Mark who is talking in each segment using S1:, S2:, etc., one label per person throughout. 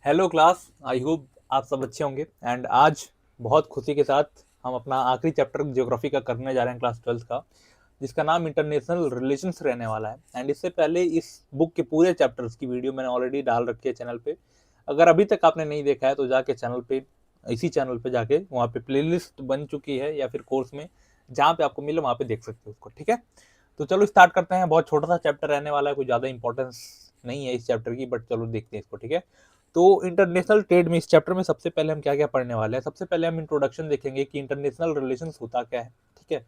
S1: Hello class, I hope आप सब अच्छे होंगे। एंड आज बहुत खुशी के साथ हम अपना आखिरी चैप्टर ज्योग्राफी का करने जा रहे हैं, क्लास 12 का, जिसका नाम इंटरनेशनल रिलेशंस रहने वाला है। एंड इससे पहले इस बुक के पूरे चैप्टर्स की वीडियो मैंने ऑलरेडी डाल रखी है चैनल पे। अगर अभी तक आपने नहीं देखा है तो जाके चैनल पे, इसी चैनल पे जाके वहाँ पे प्लेलिस्ट बन चुकी है या फिर कोर्स में जहाँ पे आपको मिले वहाँ पे देख सकते हो उसको। ठीक है, तो चलो स्टार्ट करते हैं। बहुत छोटा सा चैप्टर रहने वाला है, कोई ज़्यादा इंपॉर्टेंस नहीं है इस चैप्टर की, बट चलो देखते हैं इसको। ठीक है, तो इंटरनेशनल ट्रेड में इस चैप्टर में सबसे पहले हम क्या क्या पढ़ने वाले हैं। सबसे पहले हम इंट्रोडक्शन देखेंगे कि इंटरनेशनल रिलेशंस होता क्या है। ठीक है,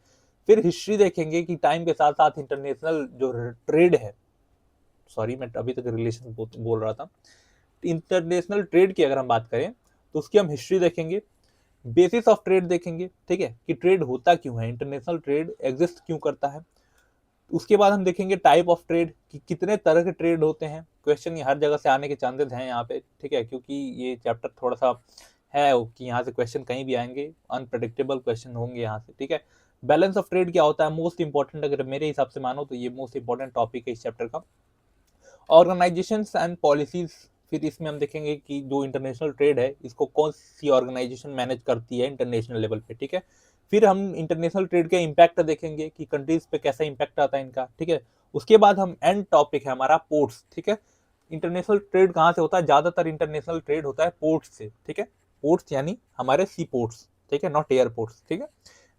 S1: फिर हिस्ट्री देखेंगे कि टाइम के साथ साथ इंटरनेशनल जो ट्रेड है, सॉरी मैं अभी तक रिलेशन बोल रहा था, इंटरनेशनल ट्रेड की अगर हम बात करें तो उसकी हम हिस्ट्री देखेंगे, बेसिस ऑफ ट्रेड देखेंगे। ठीक है, कि ट्रेड होता क्यों है, इंटरनेशनल ट्रेड एग्जिस्ट क्यों करता है। उसके बाद हम देखेंगे टाइप ऑफ ट्रेड, कि कितने तरह के ट्रेड होते हैं। क्वेश्चन ये हर जगह से आने के चांसेस हैं यहाँ पे। ठीक है, क्योंकि ये चैप्टर थोड़ा सा है कि यहाँ से क्वेश्चन कहीं भी आएंगे, अनप्रडिक्टेबल क्वेश्चन होंगे यहाँ से। ठीक है, बैलेंस ऑफ ट्रेड क्या होता है, मोस्ट इंपॉर्टेंट अगर मेरे हिसाब से मानो तो ये मोस्ट इंपॉर्टेंट टॉपिक है इस चैप्टर का। ऑर्गेनाइजेशन एंड पॉलिसीज, फिर इसमें हम देखेंगे कि जो इंटरनेशनल ट्रेड है इसको कौन सी ऑर्गेनाइजेशन मैनेज करती है इंटरनेशनल लेवल पे। ठीक है, फिर हम इंटरनेशनल ट्रेड के इम्पैक्ट देखेंगे कि कंट्रीज पे कैसा इम्पैक्ट आता है इनका। ठीक है, उसके बाद हम एंड टॉपिक है हमारा पोर्ट्स। ठीक है, इंटरनेशनल ट्रेड कहाँ से होता है, ज्यादातर इंटरनेशनल ट्रेड होता है पोर्ट से। ठीक है, पोर्ट्स यानी हमारे सी पोर्ट्स, ठीक है, नॉट एयरपोर्ट्स। ठीक है,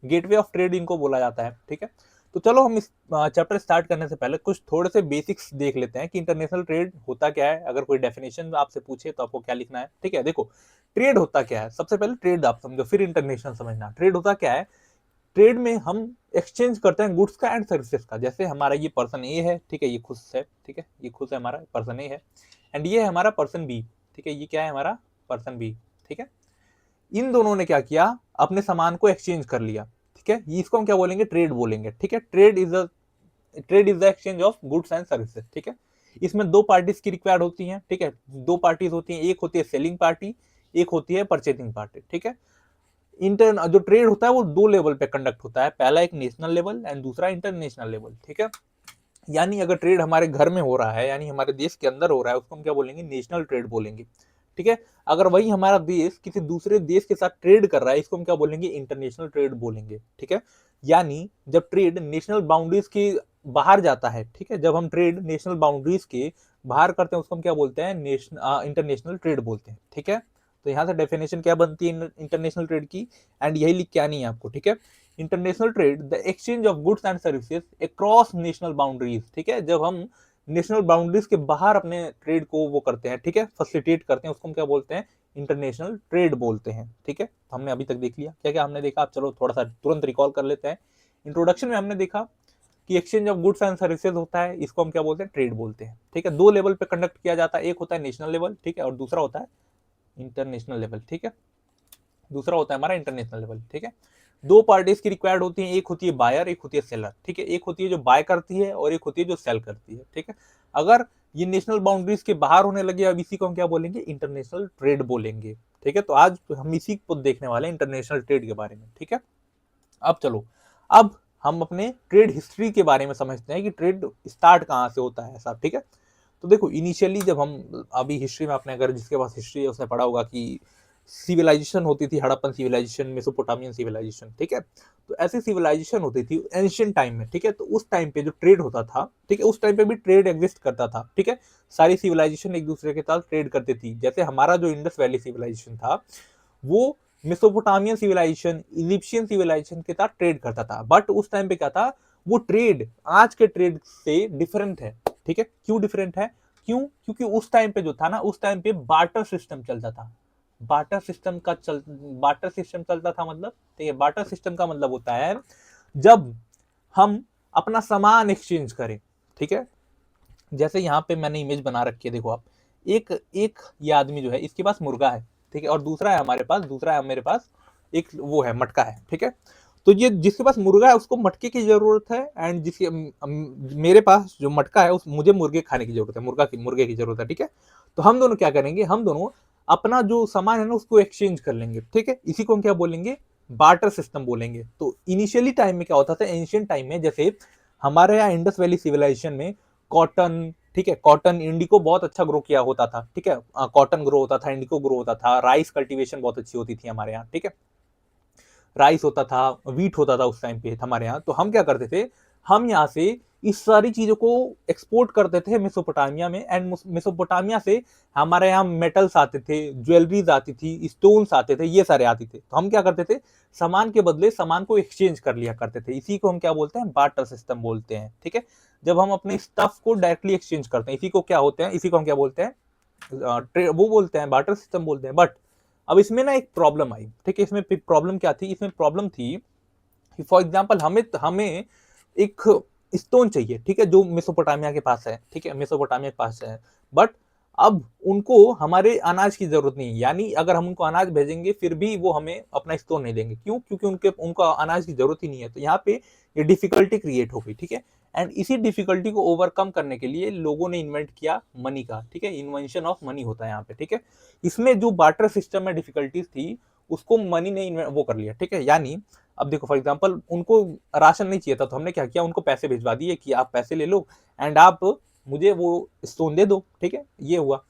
S1: गेटवे ऑफ ट्रेड इनको बोला जाता है। ठीक है, तो चलो हम इस चैप्टर स्टार्ट करने से पहले कुछ थोड़े से बेसिक्स देख लेते हैं कि इंटरनेशनल ट्रेड होता क्या है। अगर कोई डेफिनेशन आपसे पूछे तो आपको क्या लिखना है। ठीक है, देखो ट्रेड होता क्या है, सबसे पहले ट्रेड आप समझो फिर इंटरनेशनल समझना। ट्रेड होता क्या है, ट्रेड में हम एक्सचेंज करते हैं गुड्स का एंड सर्विसेज का। जैसे हमारा ये पर्सन ए है, ठीक है, ये खुश है, ठीक है, ये खुश है, हमारा पर्सन ए है, एंड ये है हमारा पर्सन बी। ठीक है, ये क्या है, हमारा पर्सन बी। ठीक है, इन दोनों ने क्या किया, अपने सामान को एक्सचेंज कर लिया। ठीक है, इसको हम क्या बोलेंगे, ट्रेड बोलेंगे। ठीक है, trade is the exchange of goods and services. ठीक है, इसमें दो पार्टीज की रिक्वायर्ड होती हैं। ठीक है, दो पार्टीज होती हैं, एक होती है सेलिंग पार्टी, एक होती है परचेजिंग पार्टी। ठीक है, इंटर जो ट्रेड होता है वो दो लेवल पे कंडक्ट होता है, पहला एक नेशनल लेवल एंड दूसरा इंटरनेशनल लेवल। ठीक है, यानी अगर ट्रेड हमारे घर में हो रहा है, यानी हमारे देश के अंदर हो रहा है, उसको हम क्या बोलेंगे, नेशनल ट्रेड बोलेंगे। ठीक है, अगर वही हमारा देश किसी दूसरे देश के साथ ट्रेड कर रहा है, इसको हम क्या बोलेंगे, इंटरनेशनल ट्रेड बोलेंगे। ठीक है, यानी जब ट्रेड नेशनल बाउंड्रीज के बाहर जाता है, ठीक है, जब हम ट्रेड नेशनल बाउंड्रीज के बाहर करते हैं उसको हम क्या बोलते हैं, इंटरनेशनल ट्रेड बोलते हैं। ठीक है, तो यहाँ से डेफिनेशन क्या बनती है इंटरनेशनल ट्रेड की, एंड यही लिख के आनी है आपको। ठीक है, international trade the exchange of goods and services across national boundaries. ठीक है, जब हम नेशनल बाउंड्रीज के बाहर अपने ट्रेड को वो करते हैं, ठीक है, फैसिलिटेट करते हैं, उसको हम क्या बोलते हैं, इंटरनेशनल ट्रेड बोलते हैं। ठीक है, तो हमने अभी तक देख लिया क्या क्या हमने देखा। आप चलो थोड़ा सा तुरंत रिकॉल कर लेते हैं। इंट्रोडक्शन में हमने देखा कि exchange of goods and services होता है, इसको हम क्या बोलते हैं, ट्रेड बोलते हैं। ठीक है, दो लेवल पे कंडक्ट किया जाता है, एक होता है नेशनल लेवल, ठीक है, और दूसरा होता है इंटरनेशनल लेवल। ठीक है, दूसरा होता है हमारा इंटरनेशनल लेवल। ठीक है, दो पार्टीज की रिक्वायर्ड होती है, एक होती है बायर, एक होती है सेलर। ठीक है, एक होती है जो बाय करती है और एक होती है जो सेल करती है। ठीक है, अगर ये नेशनल बाउंड्रीज के बाहर होने लगे, अब इसी को हम क्या बोलेंगे, इंटरनेशनल ट्रेड बोलेंगे। ठीक है, तो आज हम इसी को देखने वाले हैं, इंटरनेशनल ट्रेड के बारे में। ठीक है, अब चलो, अब हम अपने ट्रेड हिस्ट्री के बारे में समझते हैं कि ट्रेड स्टार्ट कहाँ से होता है सब। ठीक है, तो देखो इनिशियली जब हम अभी हिस्ट्री में, आपने अगर जिसके पास हिस्ट्री है उसने पढ़ा होगा कि सिविलाइजेशन होती थी, हड़प्पन सिविलाइजेशन, मेसोपोटामियन सिविलाइजेशन। ठीक है, तो ऐसी सिविलाइजेशन होती थी एंशियंट टाइम में। ठीक है, तो उस टाइम पे जो ट्रेड होता था, ठीक है, उस टाइम पे भी ट्रेड एग्जिस्ट करता था। ठीक है, सारी सिविलाइजेशन एक दूसरे के साथ ट्रेड करती थी। जैसे हमारा जो इंडस वैली सिविलाइजेशन था वो मेसोपोटामियन सिविलाइजेशन, इजिप्शियन सिविलाइजेशन के साथ ट्रेड करता था, बट उस टाइम पे क्या था, वो ट्रेड आज के ट्रेड से डिफरेंट है। ठीक है, क्यों डिफरेंट है, क्यों, क्योंकि उस टाइम पे जो था ना, उस टाइम पे बार्टर सिस्टम चलता था। बार्टर सिस्टम चलता था मतलब, ठीक है, बार्टर सिस्टम का मतलब होता है जब हम अपना सामान एक्सचेंज करें। ठीक है, जैसे यहाँ पे मैंने इमेज बना रखी है, देखो आप, एक एक ये आदमी जो है इसके पास मुर्गा है, ठीक है, और दूसरा है हमारे पास, दूसरा है मेरे पास, एक वो है मटका है। ठीक है, तो ये जिसके पास मुर्गा है उसको मटके की जरूरत है, एंड जिसके मेरे पास जो मटका है उस मुझे मुर्गे खाने की जरूरत है, मुर्गे की जरूरत है। ठीक है, तो हम दोनों क्या करेंगे, हम दोनों अपना जो सामान है ना उसको एक्सचेंज कर लेंगे। ठीक है, इसी को हम क्या बोलेंगे, बार्टर सिस्टम बोलेंगे। तो इनिशियली टाइम में क्या होता था, एंशियंट टाइम में, जैसे हमारे यहाँ इंडस वैली सिविलाइजेशन में कॉटन, ठीक है, कॉटन इंडिको बहुत अच्छा ग्रो किया होता था, ठीक है, कॉटन ग्रो होता था, इंडिको ग्रो होता था, राइस कल्टीवेशन बहुत अच्छी होती थी हमारे यहाँ, ठीक है, राइस होता था, वीट होता था उस टाइम पे हमारे यहाँ। तो हम क्या करते थे, हम यहाँ से इस सारी चीजों को एक्सपोर्ट करते थे मेसोपोटामिया में, एंड मेसोपोटामिया से हमारे यहाँ मेटल्स आते थे, ज्वेलरीज आती थी, स्टोन्स आते थे, ये सारे आते थे। तो हम क्या करते थे, सामान के बदले सामान को एक्सचेंज कर लिया करते थे। इसी को हम क्या बोलते हैं, बार्टर सिस्टम बोलते हैं, ठीक है। जब हम अपने स्टफ को डायरेक्टली एक्सचेंज करते हैं, इसी को क्या होते हैं, इसी को हम क्या बोलते हैं, वो बोलते हैं, बार्टर सिस्टम बोलते हैं। बट अब इसमें ना एक प्रॉब्लम आई, ठीक है। इसमें प्रॉब्लम क्या थी, इसमें प्रॉब्लम थी कि फॉर एग्जांपल हमें हमें एक स्टोन चाहिए, ठीक है, जो मेसोपोटामिया के पास है, ठीक है, मेसोपोटामिया के पास है। बट अब उनको हमारे अनाज की जरूरत नहीं है, यानी अगर हम उनको अनाज भेजेंगे फिर भी वो हमें अपना स्टोन नहीं देंगे। क्यों? क्योंकि उनको अनाज की जरूरत ही नहीं है। तो यहाँ पे ये डिफिकल्टी क्रिएट हो गई, ठीक है। एंड इसी डिफिकल्टी को ओवरकम करने के लिए लोगों ने इन्वेंट किया मनी का, ठीक है, इन्वेंशन ऑफ मनी होता है यहाँ पे, ठीक है। इसमें जो बार्टर सिस्टम में डिफिकल्टीज थी उसको मनी ने वो कर लिया, ठीक है। यानी अब देखो फॉर एग्जांपल उनको राशन नहीं चाहिए था, तो हमने क्या किया, उनको पैसे भिजवा दिए कि आप पैसे ले लो एंड आप मुझे वो स्टोन दे दो, ठीक है, ये हुआ।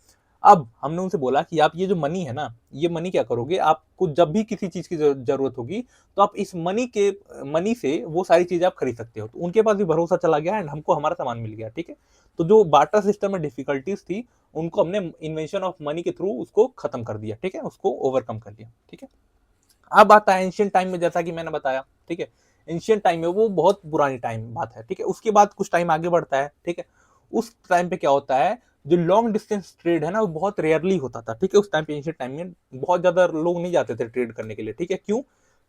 S1: अब हमने उनसे बोला कि आप ये जो मनी है ना, ये मनी क्या करोगे, आपको जब भी किसी चीज की जरूरत होगी तो आप इस मनी से वो सारी चीजें आप खरीद सकते हो। तो उनके पास भी भरोसा चला गया एंड हमको हमारा सामान मिल गया, ठीक है। तो जो बार्टर सिस्टम में डिफिकल्टीज थी उनको हमने इन्वेंशन ऑफ मनी के थ्रू उसको खत्म कर दिया, ठीक है, उसको ओवरकम कर दिया, ठीक है। अब आता है एंशियंट टाइम में, जैसा कि मैंने बताया, ठीक है, एंशियंट टाइम में वो बहुत पुरानी टाइम बात है, ठीक है। उसके बाद कुछ टाइम आगे बढ़ता है, ठीक है। उस टाइम पे क्या होता है, जो लॉन्ग डिस्टेंस ट्रेड है ना वो बहुत रेयरली होता था, ठीक है। उस टाइम पे एंशियंट टाइम में बहुत ज्यादा लोग नहीं जाते थे ट्रेड करने के लिए, ठीक है। क्यों?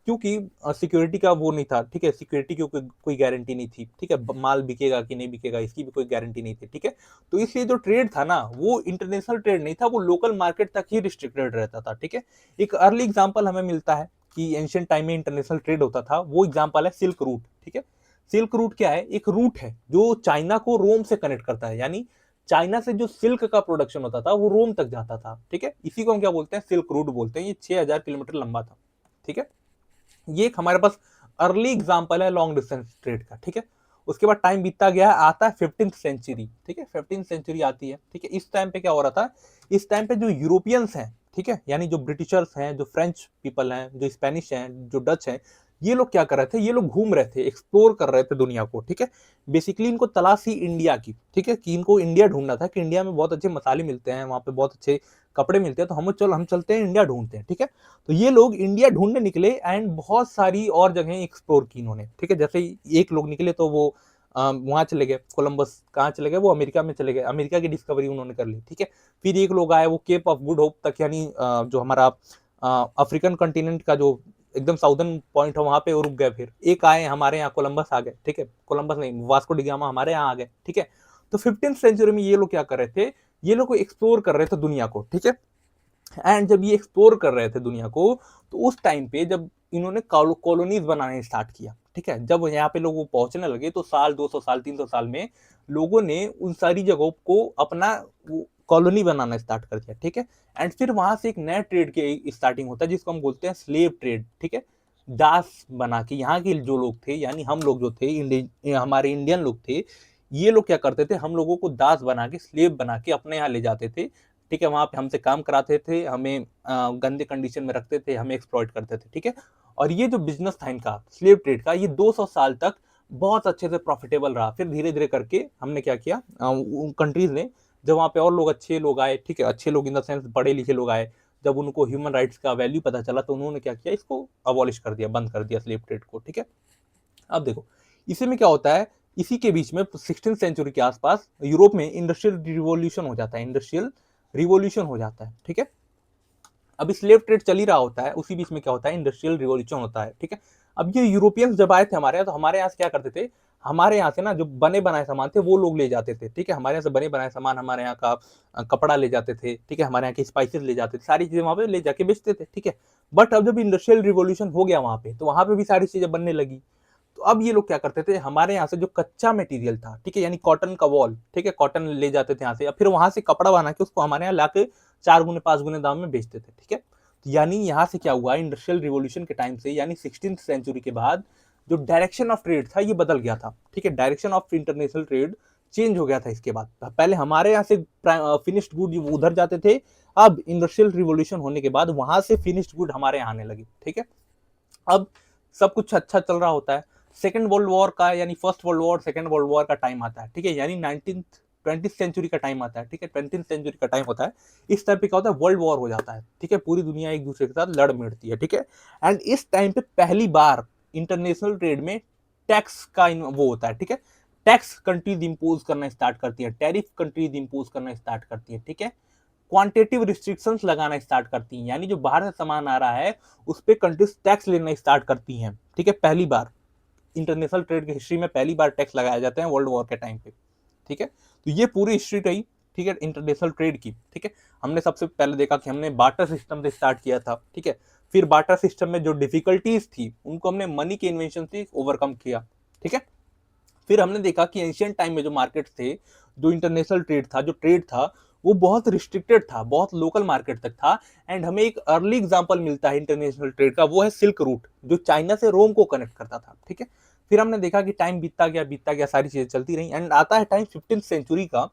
S1: क्योंकि सिक्योरिटी का वो नहीं था, ठीक है, सिक्योरिटी की कोई गारंटी नहीं थी, ठीक है, माल बिकेगा कि नहीं बिकेगा इसकी भी कोई गारंटी नहीं थी, ठीक है। तो इसलिए जो ट्रेड था ना वो इंटरनेशनल ट्रेड नहीं था, वो लोकल मार्केट तक ही रिस्ट्रिक्टेड रहता था, ठीक है। एक अर्ली एग्जाम्पल हमें मिलता है कि एंशियंट टाइम में इंटरनेशनल ट्रेड होता था, वो एग्जाम्पल है सिल्क रूट, ठीक है। सिल्क रूट क्या है, एक रूट है जो चाइना को रोम से कनेक्ट करता है, यानी चाइना से जो सिल्क का प्रोडक्शन होता था वो रोम तक जाता था, ठीक है। इसी को हम क्या बोलते हैं, सिल्क रूट बोलते हैं। ये 6000 किलोमीटर लंबा था, ठीक है। ये एक हमारे पास अर्ली एग्जाम्पल है लॉन्ग डिस्टेंस ट्रेड का, ठीक है। उसके बाद टाइम बीतता गया, आता है 15th सेंचुरी, ठीक है, 15th सेंचुरी आती है, ठीक है। इस टाइम पे क्या हो रहा था, इस टाइम पे जो यूरोपियंस हैं, ठीक है, यानी जो ब्रिटिशर्स हैं, जो फ्रेंच पीपल हैं, जो स्पेनिश हैं, जो डच हैं, ये लोग क्या कर रहे थे, ये लोग घूम रहे थे, एक्सप्लोर कर रहे थे दुनिया को, ठीक है। बेसिकली इनको तलाश थी इंडिया की, ठीक है, कि इनको इंडिया ढूंढना था कि इंडिया में बहुत अच्छे मसाले मिलते हैं, वहां पे बहुत अच्छे कपड़े मिलते हैं, तो हम चलते हैं इंडिया ढूंढते हैं, ठीक है। तो ये लोग इंडिया ढूंढने निकले एंड बहुत सारी और जगह एक्सप्लोर की इन्होंने, ठीक है। जैसे एक लोग निकले तो वो वहां चले गए, कोलंबस कहाँ चले गए, वो अमेरिका में चले गए, अमेरिका की डिस्कवरी उन्होंने कर ली, ठीक है। फिर एक लोग आए, वो केप ऑफ गुड होप तक, यानी जो हमारा अफ्रीकन कंटिनेंट का जो एकदम साउदर्न पॉइंट है वहां पे वो रुक गए। फिर एक आए हमारे यहाँ, कोलंबस आ गए, ठीक है, कोलंबस नहीं, वास्को डिगामा हमारे यहाँ आ गए, ठीक है। तो 15th सेंचुरी में ये लोग क्या कर रहे थे, ये लोग एक्सप्लोर कर रहे थे दुनिया को, ठीक है। एंड जब ये एक्सप्लोर कर रहे थे दुनिया को, तो उस टाइम पे जब इन्होंने कॉलोनीज बनाने स्टार्ट किया, ठीक है, जब यहाँ पे लोग पहुंचने लगे तो साल 200 साल 300 साल में लोगों ने उन सारी जगहों को अपना कॉलोनी बनाना स्टार्ट कर दिया, ठीक है। एंड फिर वहां से एक नया ट्रेड के स्टार्टिंग होता है जिसको हम बोलते हैं स्लेव ट्रेड, ठीक है। दास बना के यहाँ के जो लोग थे, यानी हम लोग जो थे, हमारे इंडियन लोग थे, ये लोग क्या करते थे, हम लोगों को दास बना के, स्लेव बना के अपने यहाँ ले जाते थे, ठीक है। वहां पे हमसे काम कराते थे, हमें गंदे कंडीशन में रखते थे, हमें एक्सप्लॉइट करते थे, ठीक है। और ये जो बिजनेस था इनका स्लेव ट्रेड का, ये 200 साल तक बहुत अच्छे से प्रॉफिटेबल रहा। फिर धीरे धीरे करके हमने क्या किया, कंट्रीज ने, जब वहां पे और लोग अच्छे लोग आए, ठीक है, अच्छे लोग इन द सेंस पढ़े लिखे लोग आए, जब उनको ह्यूमन राइट्स का वैल्यू पता चला तो उन्होंने क्या किया, इसको अबॉलिश कर दिया, बंद कर दिया स्लेव ट्रेड को, ठीक है। अब देखो इसी में क्या होता है, इसी के बीच में 16th सेंचुरी के आसपास यूरोप में इंडस्ट्रियल रिवॉल्यूशन हो जाता है, इंडस्ट्रियल रिवॉल्यूशन हो जाता है, ठीक है। अब स्लेव ट्रेड चल ही रहा होता है, उसी बीच में क्या होता है, इंडस्ट्रियल रिवॉल्यूशन होता है, ठीक है। अब ये यूरोपियंस जब आए थे हमारे यहाँ, तो हमारे यहाँ से क्या करते थे, हमारे यहाँ से ना जो बने बनाए सामान थे वो लोग ले जाते थे, ठीक है। हमारे यहाँ से बने बनाए सामान, हमारे यहाँ का कपड़ा ले जाते थे, ठीक है, हमारे यहाँ के स्पाइसेस ले जाते थे, सारी चीजें वहां पे ले जाके बेचते थे, ठीक है। बट अब जब इंडस्ट्रियल रिवॉल्यूशन हो गया वहां पे, तो वहां पे भी सारी चीजें बनने लगी। तो अब ये लोग क्या करते थे, हमारे यहाँ से जो कच्चा मटेरियल था, ठीक है, यानी कॉटन का वॉल, ठीक है, कॉटन ले जाते थे यहाँ से, फिर वहां से कपड़ा बना के उसको हमारे यहाँ लाके 4 गुने 5 गुने दाम में बेचते थे, ठीक है। तो यानी यहाँ से क्या हुआ, इंडस्ट्रियल रिवॉल्यूशन के टाइम से, यानी 16th सेंचुरी के बाद जो डायरेक्शन ऑफ ट्रेड था ये बदल गया था, ठीक है। Direction of international trade change हो गया था इसके बाद। पहले हमारे यहाँ से फिनिश्ड गुड उधर जाते थे, अब इंडस्ट्रियल रिवॉल्यूशन होने के बाद वहां से फिनिश्ड गुड हमारे यहाँ आने लगे, ठीक है। अब सब कुछ अच्छा चल रहा होता है, सेकेंड वर्ल्ड वॉर का यानी first world war second world war का टाइम आता है, ठीक है, यानी 20th सेंचुरी का टाइम आता है, ठीक है, 20th सेंचुरी का टाइम होता है। इस टाइम पे क्या होता है, वर्ल्ड वॉर हो जाता है, ठीक है, पूरी दुनिया एक दूसरे के साथ लड़ मिलती है, ठीक है। एंड इस टाइम पे पहली बार इंटरनेशनल ट्रेड में टैक्स का वो होता है, ठीक है। टैक्स कंट्रीज इंपोज करना स्टार्ट करती है, टैरिफ कंट्रीज इंपोज करना स्टार्ट करती है, ठीक है। क्वांटिटेटिव रिस्ट्रिक्शंस लगाना स्टार्ट करती हैं, यानी जो बाहर से सामान आ रहा है उस पर कंट्रीज टैक्स लेना स्टार्ट करती हैं, ठीक है। पहली बार इंटरनेशनल ट्रेड की हिस्ट्री में पहली बार टैक्स लगाए जाते हैं वर्ल्ड वॉर के टाइम पे, ठीक है। तो ये पूरी हिस्ट्री रही, ठीक है, इंटरनेशनल ट्रेड की, ठीक है। हमने सबसे पहले देखा कि हमने बार्टर सिस्टम से स्टार्ट किया था, ठीक है। फिर बार्टर सिस्टम में जो डिफिकल्टीज थी उनको हमने मनी के इन्वेंशन से ओवरकम किया, ठीक है। फिर हमने देखा कि एंशियंट टाइम में जो मार्केट थे, जो इंटरनेशनल ट्रेड था, जो ट्रेड था, वो बहुत रिस्ट्रिक्टेड था, बहुत लोकल मार्केट तक था। एंड हमें एक अर्ली एग्जांपल मिलता है इंटरनेशनल ट्रेड का, वो है सिल्क रूट, जो चाइना से रोम को कनेक्ट करता था, ठीक है। फिर हमने देखा कि टाइम बीतता गया, सारी चीजें चलती रही। एंड आता है टाइम 15th सेंचुरी का,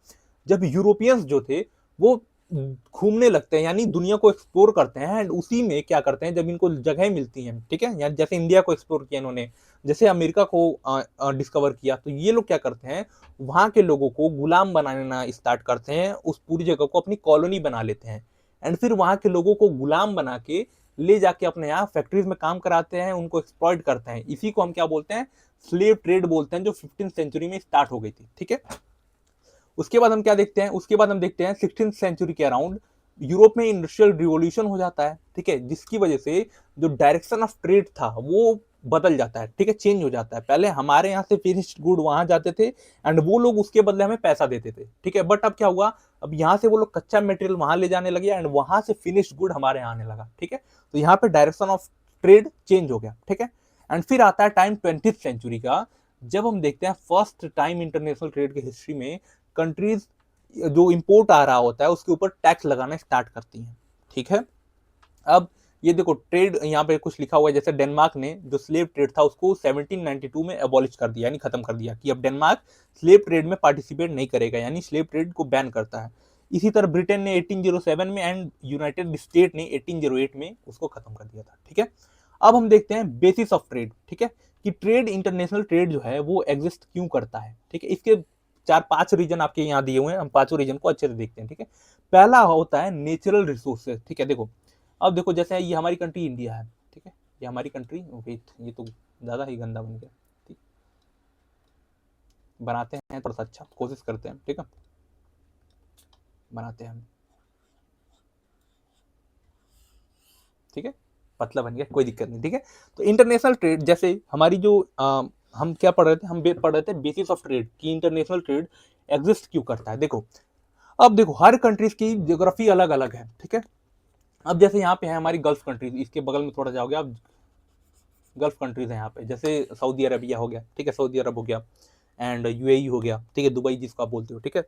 S1: जब यूरोपियंस जो थे वो घूमने लगते हैं, यानी दुनिया को एक्सप्लोर करते हैं। एंड उसी में क्या करते हैं, जब इनको जगह मिलती है, ठीक है, यानी जैसे इंडिया को एक्सप्लोर किया इन्होंने, जैसे अमेरिका को डिस्कवर किया, तो ये लोग क्या करते हैं, वहां के लोगों को गुलाम बनाना स्टार्ट करते हैं, उस पूरी जगह को अपनी कॉलोनी बना लेते हैं। एंड फिर वहां के लोगों को गुलाम बना के ले जाके अपने यहाँ फैक्ट्रीज में काम कराते हैं, उनको एक्सप्लॉइट करते हैं। इसी को हम क्या बोलते हैं, स्लेव ट्रेड बोलते हैं, जो 15th सेंचुरी में स्टार्ट हो गई थी, ठीक है। उसके बाद हम क्या देखते हैं, उसके बाद हम देखते हैं 16th सेंचुरी के अराउंड यूरोप में इंडस्ट्रियल रिवॉल्यूशन हो जाता है, ठीक है, जिसकी वजह से जो डायरेक्शन ऑफ ट्रेड था वो बदल जाता है, ठीक है, चेंज हो जाता है। पहले हमारे यहाँ से फिनिश्ड गुड वहां जाते थे एंड वो लोग उसके बदले हमें पैसा देते थे, ठीक है। बट अब क्या हुआ, अब यहाँ से वो लोग कच्चा मटेरियल वहां ले जाने लगे एंड वहां से फिनिश्ड गुड हमारे यहाँ आने लगा, ठीक है। तो यहाँ पे डायरेक्शन ऑफ ट्रेड चेंज हो गया, ठीक है। एंड फिर आता है टाइम 20th सेंचुरी का, जब हम देखते हैं फर्स्ट टाइम इंटरनेशनल ट्रेड की हिस्ट्री में कंट्रीज जो इंपोर्ट आ रहा होता है उसके ऊपर टैक्स लगाना स्टार्ट करती हैं, ठीक है। अब ये देखो ट्रेड यहाँ पे कुछ लिखा हुआ है, जैसे डेनमार्क ने जो स्लेव ट्रेड था उसको 1792 में एबॉलिश कर दिया, यानी खत्म कर दिया, कि अब डेनमार्क स्लेव ट्रेड में पार्टिसिपेट नहीं करेगा, यानी स्लेव ट्रेड को बैन करता है। इसी तरह ब्रिटेन ने 1807 में एंड यूनाइटेड स्टेट ने 1808 में उसको खत्म कर दिया था, ठीक है। अब हम देखते हैं बेसिस ऑफ ट्रेड, ठीक है, कि ट्रेड इंटरनेशनल ट्रेड जो है वो एग्जिस्ट क्यों करता है, ठीक है। इसके 4-5 रीजन आपके यहाँ दिए हुए हैं, हम पांचों रीजन को अच्छे से देखते हैं, ठीक है। पहला होता है नेचुरल रिसोर्सेज, ठीक है। देखो अब देखो, जैसे ये हमारी कंट्री इंडिया है, ठीक है, ये हमारी कंट्री, वेट ये तो ज्यादा ही गंदा बन गया, ठीक, बनाते हैं थोड़ा सा अच्छा, कोशिश करते हैं, ठीक है, बनाते हैं, ठीक है, पतला बन गया, कोई दिक्कत नहीं, ठीक है। तो इंटरनेशनल ट्रेड, जैसे हमारी जो हम क्या पढ़ रहे थे, हम पढ़ रहे थे बेसिस ऑफ ट्रेड, कि इंटरनेशनल ट्रेड एग्जिस्ट क्यों करता है। देखो अब देखो हर कंट्रीज की ज्योग्राफी अलग अलग है, ठीक है। अब जैसे यहाँ पे है हमारी गल्फ कंट्रीज, इसके बगल में थोड़ा जाओगे आप, गल्फ कंट्रीज है यहाँ पे, जैसे सऊदी अरबिया हो गया, ठीक है, सऊदी अरब हो गया, एंड यूएई हो गया, ठीक है, दुबई जिसको आप बोलते हो, ठीक है,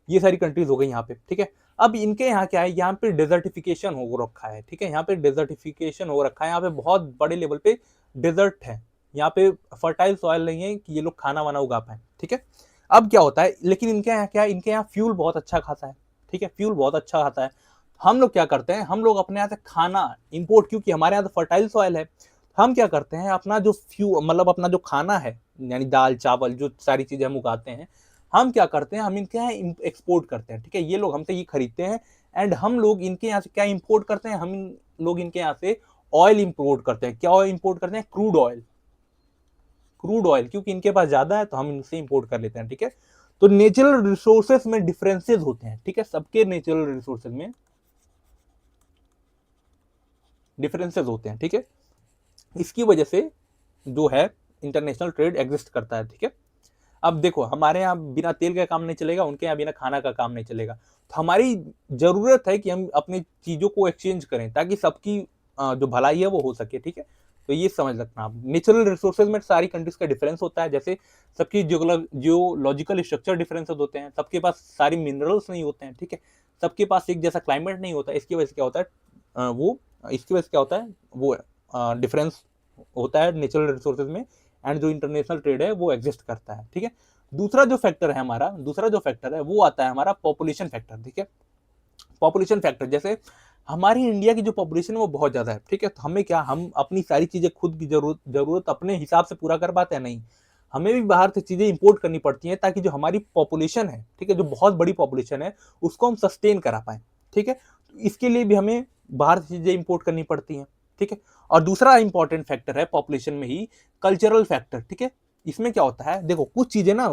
S1: ये सारी कंट्रीज हो गई यहाँ पे, ठीक है। अब इनके यहाँ क्या है, यहाँ पे डेजर्टिफिकेशन हो रखा है, ठीक है, यहाँ पे डेजर्टिफिकेशन हो रखा है, यहाँ पे बहुत बड़े लेवल पे डेजर्ट है, यहाँ पे फर्टाइल सॉइल नहीं है कि ये लोग खाना वाना उगा पाए, ठीक है। अब क्या होता है, लेकिन इनके यहाँ क्या है, इनके यहाँ फ्यूल बहुत अच्छा खाता है, ठीक है, फ्यूल बहुत अच्छा खाता है। हम लोग क्या करते हैं, हम लोग अपने यहाँ से खाना इंपोर्ट, क्योंकि हमारे यहाँ तो फर्टाइल सॉइल है, हम क्या करते हैं, अपना जो फ्यू मतलब अपना जो खाना है, यानी दाल चावल जो सारी चीजें हम उगाते हैं, हम क्या करते हैं, हम इनके यहाँ एक्सपोर्ट करते हैं, ठीक है, ये लोग हमसे ये खरीदते हैं। एंड हम लोग इनके यहाँ से क्या इंपोर्ट करते हैं, हम लोग इनके यहाँ से ऑयल इंपोर्ट करते हैं। क्या ऑयल इंपोर्ट करते हैं, क्रूड ऑयल, क्रूड ऑयल, क्योंकि इनके पास ज्यादा है तो हम इनसे इंपोर्ट कर लेते हैं, ठीक है। तो नेचुरल रिसोर्सेज में डिफरेंसेस होते हैं, ठीक है, सबके नेचुरल रिसोर्सेज में डिफरेंसेस होते हैं, ठीक है। इसकी वजह से जो है इंटरनेशनल ट्रेड एग्जिस्ट करता है, ठीक है। अब देखो हमारे यहाँ बिना तेल का काम नहीं चलेगा, उनके यहाँ बिना खाना का काम नहीं चलेगा, तो हमारी जरूरत है कि हम अपनी चीजों को एक्सचेंज करें ताकि सबकी जो भलाई है वो हो सके, ठीक है। तो ये समझ रखना आप, नेचुरल रिसोर्सेज में सारी कंट्रीज का डिफरेंस होता है, जैसे सबकी जियोलॉजिकल स्ट्रक्चर डिफरेंसेस होते हैं, सबके पास सारी मिनरल्स नहीं होते हैं, ठीक है, सबके पास एक जैसा क्लाइमेट नहीं होता, इसकी वजह से क्या होता है वो इसकी वजह से क्या होता है वो डिफरेंस होता है नेचुरल रिसोर्सेज में। एंड जो इंटरनेशनल ट्रेड है वो एग्जिस्ट करता है, ठीक है। दूसरा जो फैक्टर है वो आता है हमारा पॉपुलेशन फैक्टर। ठीक है, पॉपुलेशन फैक्टर जैसे हमारी इंडिया की जो पॉपुलेशन है वो बहुत ज्यादा है। ठीक है, तो हमें क्या, हम अपनी सारी चीजें खुद की जरूरत अपने हिसाब से पूरा कर पाते हैं? नहीं, हमें भी बाहर से चीजें इंपोर्ट करनी पड़ती हैं ताकि जो हमारी पॉपुलेशन है, ठीक है, जो बहुत बड़ी पॉपुलेशन है, उसको हम सस्टेन करा पाए। ठीक है, तो इसके लिए भी हमें बाहर से चीजें इंपोर्ट करनी पड़ती हैं। ठीक है, और दूसरा इंपॉर्टेंट फैक्टर है पॉपुलेशन में ही कल्चरल फैक्टर। ठीक है, इसमें क्या होता है, देखो कुछ चीजें ना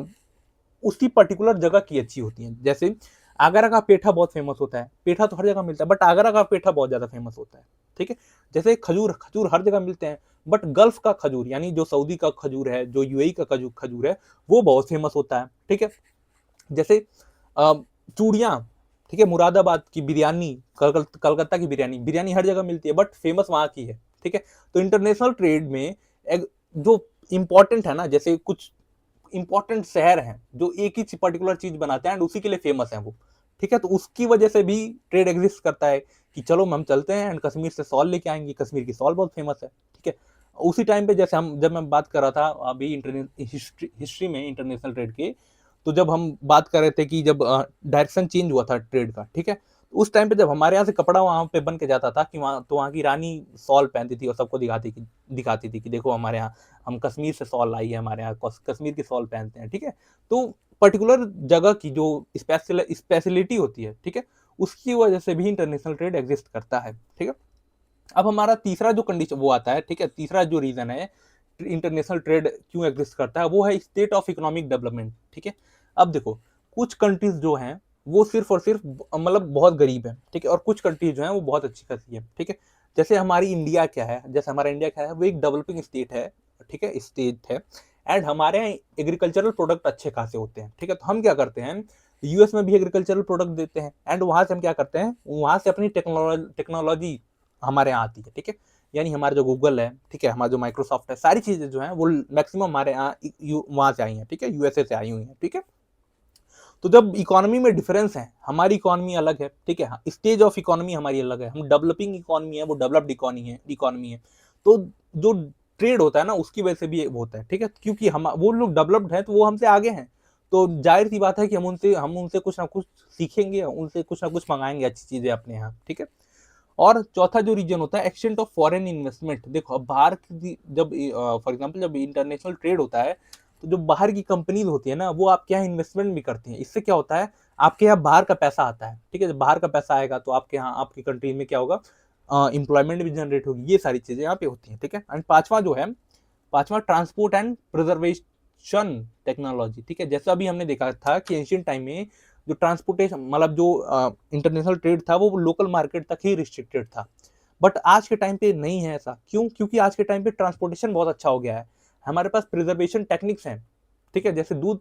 S1: उसकी पर्टिकुलर जगह की अच्छी होती हैं। जैसे आगरा का पेठा बहुत फेमस होता है, पेठा तो हर जगह मिलता है, बट आगरा का पेठा बहुत ज्यादा फेमस होता है। ठीक है, जैसे खजूर खजूर हर जगह मिलते हैं, बट गल्फ का खजूर यानी जो सऊदी का खजूर है, जो यूएई का खजूर है, वो बहुत फेमस होता है। ठीक है, जैसे चूड़ियाँ, ठीक है, मुरादाबाद की बिरयानी, कलकत्ता की बिरयानी बिरयानी हर जगह मिलती है, बट फेमस वहाँ की है। ठीक है, तो इंटरनेशनल ट्रेड में एक जो इम्पोर्टेंट है ना, जैसे कुछ इंपॉर्टेंट शहर हैं जो एक ही पर्टिकुलर चीज बनाते हैं एंड उसी के लिए फेमस है वो। ठीक है, तो उसकी वजह से भी ट्रेड एग्जिस्ट करता है कि चलो हम चलते हैं एंड कश्मीर से सॉल लेके आएंगे, कश्मीर की सॉल बहुत फेमस है। ठीक है, उसी टाइम पे जैसे हम, जब मैं बात कर रहा था अभी हिस्ट्री में इंटरनेशनल ट्रेड के, तो जब हम बात कर रहे थे कि जब डायरेक्शन चेंज हुआ था ट्रेड का, ठीक है, उस टाइम पे जब हमारे यहाँ से कपड़ा वहां पे बन के जाता था कि वहाँ, तो वहाँ की रानी सॉल पहनती थी और सबको दिखाती थी कि देखो हमारे यहाँ, हम कश्मीर से सॉल आई है, हमारे यहाँ कश्मीर की सॉल पहनते हैं। ठीक है, तो पर्टिकुलर जगह की जो स्पेशलिटी होती है, ठीक है, उसकी वजह से भी इंटरनेशनल ट्रेड एग्जिस्ट करता है। ठीक है, अब हमारा तीसरा जो कंडीशन वो आता है, ठीक है, तीसरा जो रीजन है इंटरनेशनल ट्रेड क्यों एग्जिस्ट करता है, वो है स्टेट ऑफ इकोनॉमिक डेवलपमेंट। ठीक है, अब देखो कुछ कंट्रीज जो हैं वो सिर्फ और सिर्फ मतलब बहुत गरीब है, ठीक है, और कुछ कंट्रीज जो हैं वो बहुत अच्छी खासी है। ठीक है, जैसे हमारी इंडिया क्या है, जैसे हमारा इंडिया क्या है, वो एक डेवलपिंग स्टेट है। ठीक है, स्टेट है, एंड हमारे यहाँ एग्रीकल्चरल प्रोडक्ट अच्छे खासे होते हैं। ठीक है, तो हम क्या करते हैं, यूएस में भी एग्रीकल्चरल प्रोडक्ट देते हैं एंड वहां से हम क्या करते हैं, वहां से अपनी टेक्नोलॉजी हमारे यहाँ आती है। ठीक है, यानी हमारा जो गूगल है, ठीक है, हमारा जो माइक्रोसॉफ्ट है, सारी चीजें जो है वो मैक्सिमम हमारे यहाँ वहां से आई हैं। ठीक है, यूएसए से आई हुई हैं। ठीक है, तो जब इकोनॉमी में डिफरेंस है, हमारी इकोनॉमी अलग है, ठीक है, स्टेज ऑफ इकोनॉमी हमारी अलग है, हम डेवलपिंग इकोनॉमी है, वो डेवलप्ड इकोनॉमी है, तो जो ट्रेड होता है ना उसकी वजह से भी वो होता है। ठीक है, क्योंकि हम, वो लोग डेवलप्ड हैं तो वो हमसे आगे हैं, तो जाहिर सी बात है कि हम उनसे कुछ ना कुछ सीखेंगे, उनसे कुछ ना कुछ मंगाएंगे अच्छी चीजें अपने यहाँ। ठीक है, और चौथा जो रीजन होता है एक्सटेंट ऑफ फॉरेन इन्वेस्टमेंट। देखो अब बाहर की जब फॉर एग्जांपल जब इंटरनेशनल ट्रेड होता है, तो जो बाहर की कंपनीज होती है ना वो आपके यहाँ इन्वेस्टमेंट भी करती हैं। इससे क्या होता है, आपके यहाँ बाहर का पैसा आता है। ठीक है, जब बाहर का पैसा आएगा तो आपके यहाँ, आपकी कंट्री में क्या होगा, इंप्लॉयमेंट भी जनरेट होगी, ये सारी चीजें यहाँ पे होती हैं। ठीक है, एंड पांचवा ट्रांसपोर्ट एंड प्रिजर्वेशन टेक्नोलॉजी। ठीक है, जैसा अभी हमने देखा था कि एंशियंट टाइम में जो ट्रांसपोर्टेशन मतलब जो इंटरनेशनल ट्रेड था वो लोकल मार्केट तक ही रिस्ट्रिक्टेड था, बट आज के टाइम पे नहीं है ऐसा। क्यों? क्योंकि आज के टाइम पे ट्रांसपोर्टेशन बहुत अच्छा हो गया है, हमारे पास प्रिजर्वेशन टेक्निक्स हैं। ठीक है, जैसे दूध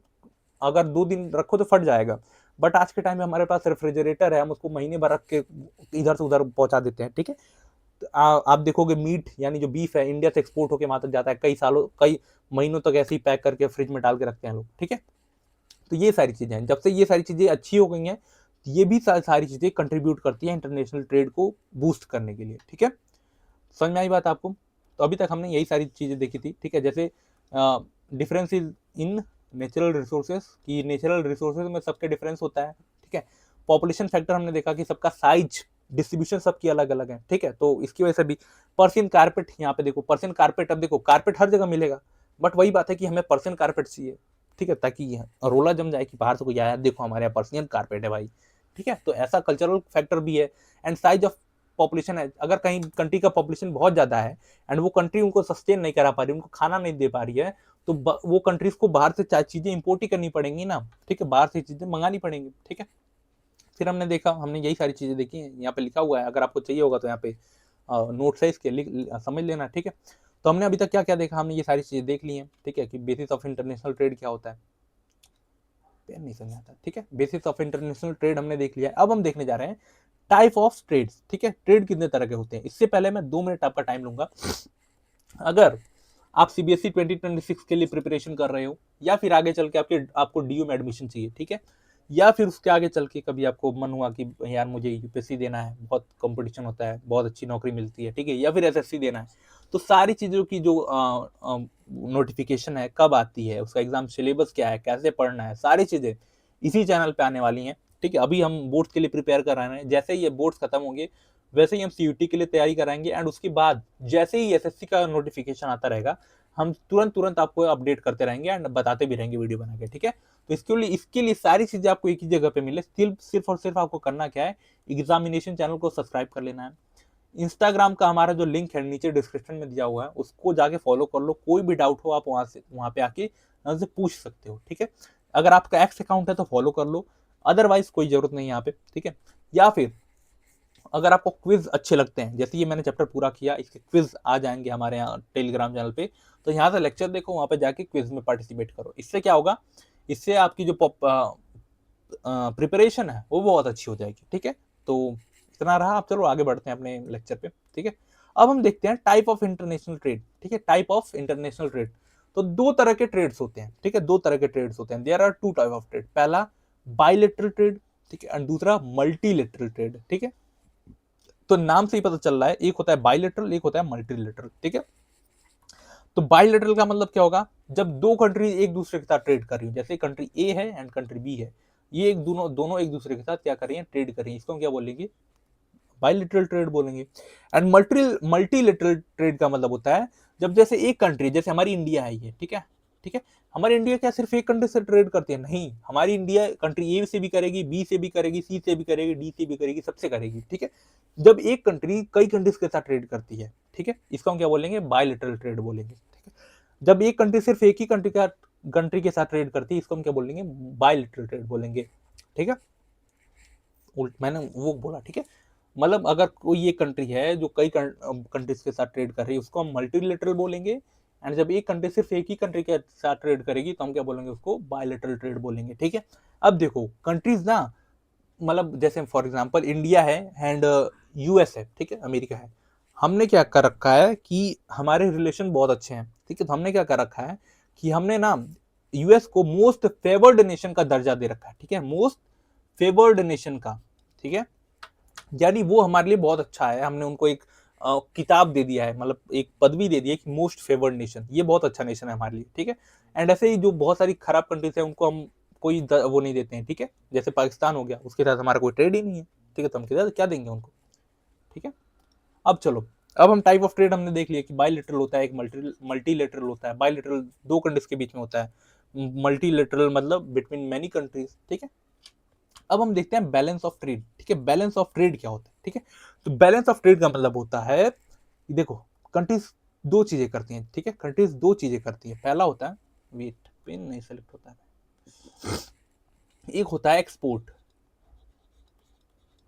S1: अगर 2 दिन रखो तो फट जाएगा, बट आज के टाइम में हमारे पास रेफ्रिजरेटर है, हम उसको महीने भर रख के इधर से उधर पहुंचा देते हैं। ठीक है, तो आप देखोगे मीट यानी जो बीफ है इंडिया से एक्सपोर्ट होकर वहां तक जाता है, कई महीनों तक ऐसे ही पैक करके फ्रिज में डाल के रखते हैं लोग। ठीक है, तो ये सारी चीजें हैं, जब से ये सारी चीजें अच्छी हो गई हैं, ये भी सारी चीजें कंट्रीब्यूट करती हैं इंटरनेशनल ट्रेड को बूस्ट करने के लिए। ठीक है, समझ में आई बात आपको? तो अभी तक हमने यही सारी चीजें देखी थी। ठीक है, जैसे डिफरेंस इन नेचुरल रिसोर्सेज, कि नेचुरल रिसोर्सेज में सबके डिफरेंस होता है। ठीक है, पॉपुलेशन फैक्टर हमने देखा कि सबका साइज डिस्ट्रीब्यूशन सबकी अलग अलग है। ठीक है, तो इसकी वजह से भी पर्सियन कारपेट, यहाँ पे देखो पर्सियन कारपेट, अब देखो कारपेट हर जगह मिलेगा, बट वही बात है कि हमें पर्सियन कारपेट चाहिए। ठीक है, ताकि रोला जम जाए कि बाहर से कोई आया, देखो हमारे यहाँ पर्सियन कारपेट है भाई। ठीक है, तो ऐसा कल्चरल फैक्टर भी है। एंड साइज ऑफ पॉपुलेशन है, अगर कहीं कंट्री का पॉपुलेशन बहुत ज्यादा है एंड वो कंट्री उनको सस्टेन नहीं करा पा रही, उनको खाना नहीं दे पा रही है, तो वो कंट्रीज को बाहर से चीजें इंपोर्ट ही करनी पड़ेंगी ना। ठीक है, बाहर से चीजें मंगानी पड़ेंगी। ठीक है, फिर हमने यही सारी चीजें देखी हैं, यहाँ पे लिखा हुआ है, अगर आपको चाहिए होगा तो यहाँ पे नोट है इसके, समझ लेना। ठीक है, तो हमने अभी तक क्या क्या देखा, हमने ये सारी चीजें देख ली हैं। ठीक है, कि बेसिस ऑफ इंटरनेशनल ट्रेड क्या होता है, पेन नहीं समझ आता। ठीक है, बेसिस ऑफ इंटरनेशनल ट्रेड हमने देख लिया है। अब हम देखने जा रहे हैं टाइप ऑफ ट्रेड्स। ठीक है, ट्रेड कितने तरह के होते हैं। इससे पहले मैं 2 मिनट आपका टाइम लूंगा। अगर आप सीबीएसई 2026 के लिए प्रिपरेशन कर रहे हो, या फिर आगे चल के आपको डीयू में एडमिशन चाहिए, ठीक है, या फिर उसके आगे चल के कभी आपको मन हुआ कि यार मुझे यूपीएससी देना है, बहुत कंपटीशन होता है, बहुत अच्छी नौकरी मिलती है, ठीक है, या फिर एसएससी देना है, तो सारी चीज़ों की जो नोटिफिकेशन है कब आती है, उसका एग्जाम सिलेबस क्या है, कैसे पढ़ना है, सारी चीज़ें इसी चैनल पे आने वाली हैं। ठीक है, अभी हम बोर्ड्स के लिए प्रिपेयर कर रहे हैं, जैसे ही ये बोर्ड्स खत्म होंगे वैसे ही हम सीयूटी के लिए तैयारी कराएंगे, एंड उसके बाद जैसे ही एसएससी का नोटिफिकेशन आता रहेगा हम तुरंत तुरंत आपको अपडेट करते रहेंगे एंड बताते भी रहेंगे वीडियो बना के। ठीक है, तो इसके लिए सारी चीजें आपको एक ही जगह पे मिले, सिर्फ और सिर्फ आपको करना क्या है, एग्जामिनेशन चैनल को सब्सक्राइब कर लेना है। इंस्टाग्राम का हमारा जो लिंक है नीचे डिस्क्रिप्शन में दिया हुआ है, उसको जाके फॉलो कर लो, कोई भी डाउट हो आप वहां पे आके हमसे पूछ सकते हो। ठीक है, अगर आपका एक्स अकाउंट है तो फॉलो कर लो, अदरवाइज कोई जरूरत नहीं है यहाँ पे। ठीक है, या फिर अगर आपको क्विज अच्छे लगते हैं, जैसे ये मैंने चैप्टर पूरा किया, इसके क्विज आ जाएंगे हमारे यहाँ टेलीग्राम चैनल पे, तो यहाँ से लेक्चर देखो, वहां पे जाके क्विज में पार्टिसिपेट करो। इससे क्या होगा, इससे आपकी जो प्रिपरेशन है वो बहुत अच्छी हो जाएगी। ठीक है, तो इतना रहा, अब चलो आगे बढ़ते हैं अपने लेक्चर पे। ठीक है, अब हम देखते हैं टाइप ऑफ इंटरनेशनल ट्रेड। ठीक है, टाइप ऑफ इंटरनेशनल ट्रेड, तो दो तरह के ट्रेड्स होते हैं। ठीक है, दो तरह के ट्रेड्स होते हैं, there are two type of trade, पहला बायलेटरल ट्रेड, ठीक है, एंड दूसरा मल्टीलेटरल ट्रेड। ठीक है, तो नाम से ही पता चल रहा है, एक होता है बायलेटरल, एक होता है मल्टीलेटरल। ठीक है, तो बायलेटरल का मतलब क्या होगा, जब दो कंट्री एक दूसरे के साथ ट्रेड कर रही है, जैसे कंट्री ए है एंड कंट्री बी है, ये एक दोनों दोनों एक दूसरे के साथ क्या कर रही है, ट्रेड कर रही है, इसको हम क्या बोलेंगे, बायलेटरल ट्रेड बोलेंगे। एंड मल्टीलेटरल ट्रेड का मतलब होता है जब जैसे एक कंट्री, जैसे हमारी इंडिया है ये, ठीक है, ठीक है, हमारी इंडिया क्या सिर्फ एक कंट्री से ट्रेड करती है, नहीं, हमारी इंडिया कंट्री ए से भी करेगी, बी से भी करेगी, सी से भी करेगी, डी से भी करेगी, सबसे करेगी। ठीक है, जब एक कंट्री कई कंट्रीज के साथ ट्रेड करती है, ठीक है, इसको हम क्या बोलेंगे, बायलेटरल ट्रेड बोलेंगे। ठीक है, जब एक कंट्री सिर्फ एक ही कंट्री के साथ ट्रेड करती है, इसको हम क्या बोलेंगे, बायलेटरल ट्रेड बोलेंगे। ठीक है, मैंने वो बोला। ठीक है, मतलब अगर कोई एक कंट्री है जो कई कंट्रीज के साथ ट्रेड कर रही है, उसको हम मल्टीलेटरल बोलेंगे, एंड जब एक कंट्री सिर्फ एक ही कंट्री के साथ ट्रेड करेगी तो हम क्या बोलेंगे, उसको बायलेटरल ट्रेड बोलेंगे। ठीक है, अब देखो कंट्रीज ना, मतलब जैसे फॉर एग्जांपल इंडिया है एंड यूएस है, ठीक है, अमेरिका है, हमने क्या कर रखा है कि हमारे रिलेशन बहुत अच्छे हैं। ठीक है, तो हमने क्या कर रखा है कि हमने ना यूएस को मोस्ट फेवर्ड नेशन का दर्जा दे रखा है। ठीक है, मोस्ट फेवर्ड नेशन का। ठीक है, यानी वो हमारे लिए बहुत अच्छा है, हमने उनको एक किताब दे दिया है, मतलब एक पदवी दे दी है कि मोस्ट फेवर्ड नेशन, ये बहुत अच्छा नेशन है हमारे लिए। ठीक है, एंड ऐसे ही जो बहुत सारी खराब कंट्रीज है उनको हम कोई वो नहीं देते हैं। ठीक है, जैसे पाकिस्तान हो गया, उसके साथ हमारा कोई ट्रेड ही नहीं है। ठीक है, तो हम क्या देंगे उनको। ठीक है, अब चलो, अब हम टाइप ऑफ ट्रेड हमने देख लिया कि बायलेटरल होता है, एक मल्टीलेटरल होता है। बायलेटरल दो कंट्रीज के बीच में होता है, मल्टीलेटरल मतलब बिटवीन मेनी कंट्रीज। ठीक है, अब हम देखते हैं बैलेंस ऑफ ट्रेड। ठीक है, बैलेंस ऑफ ट्रेड क्या होता है। ठीक है, तो बैलेंस ऑफ ट्रेड का मतलब होता है, देखो कंट्रीज दो चीजें करती हैं। ठीक है, कंट्रीज दो चीजें करती हैं, पहला होता है, वेट पेन नहीं सेलेक्ट होता है, एक होता है एक्सपोर्ट,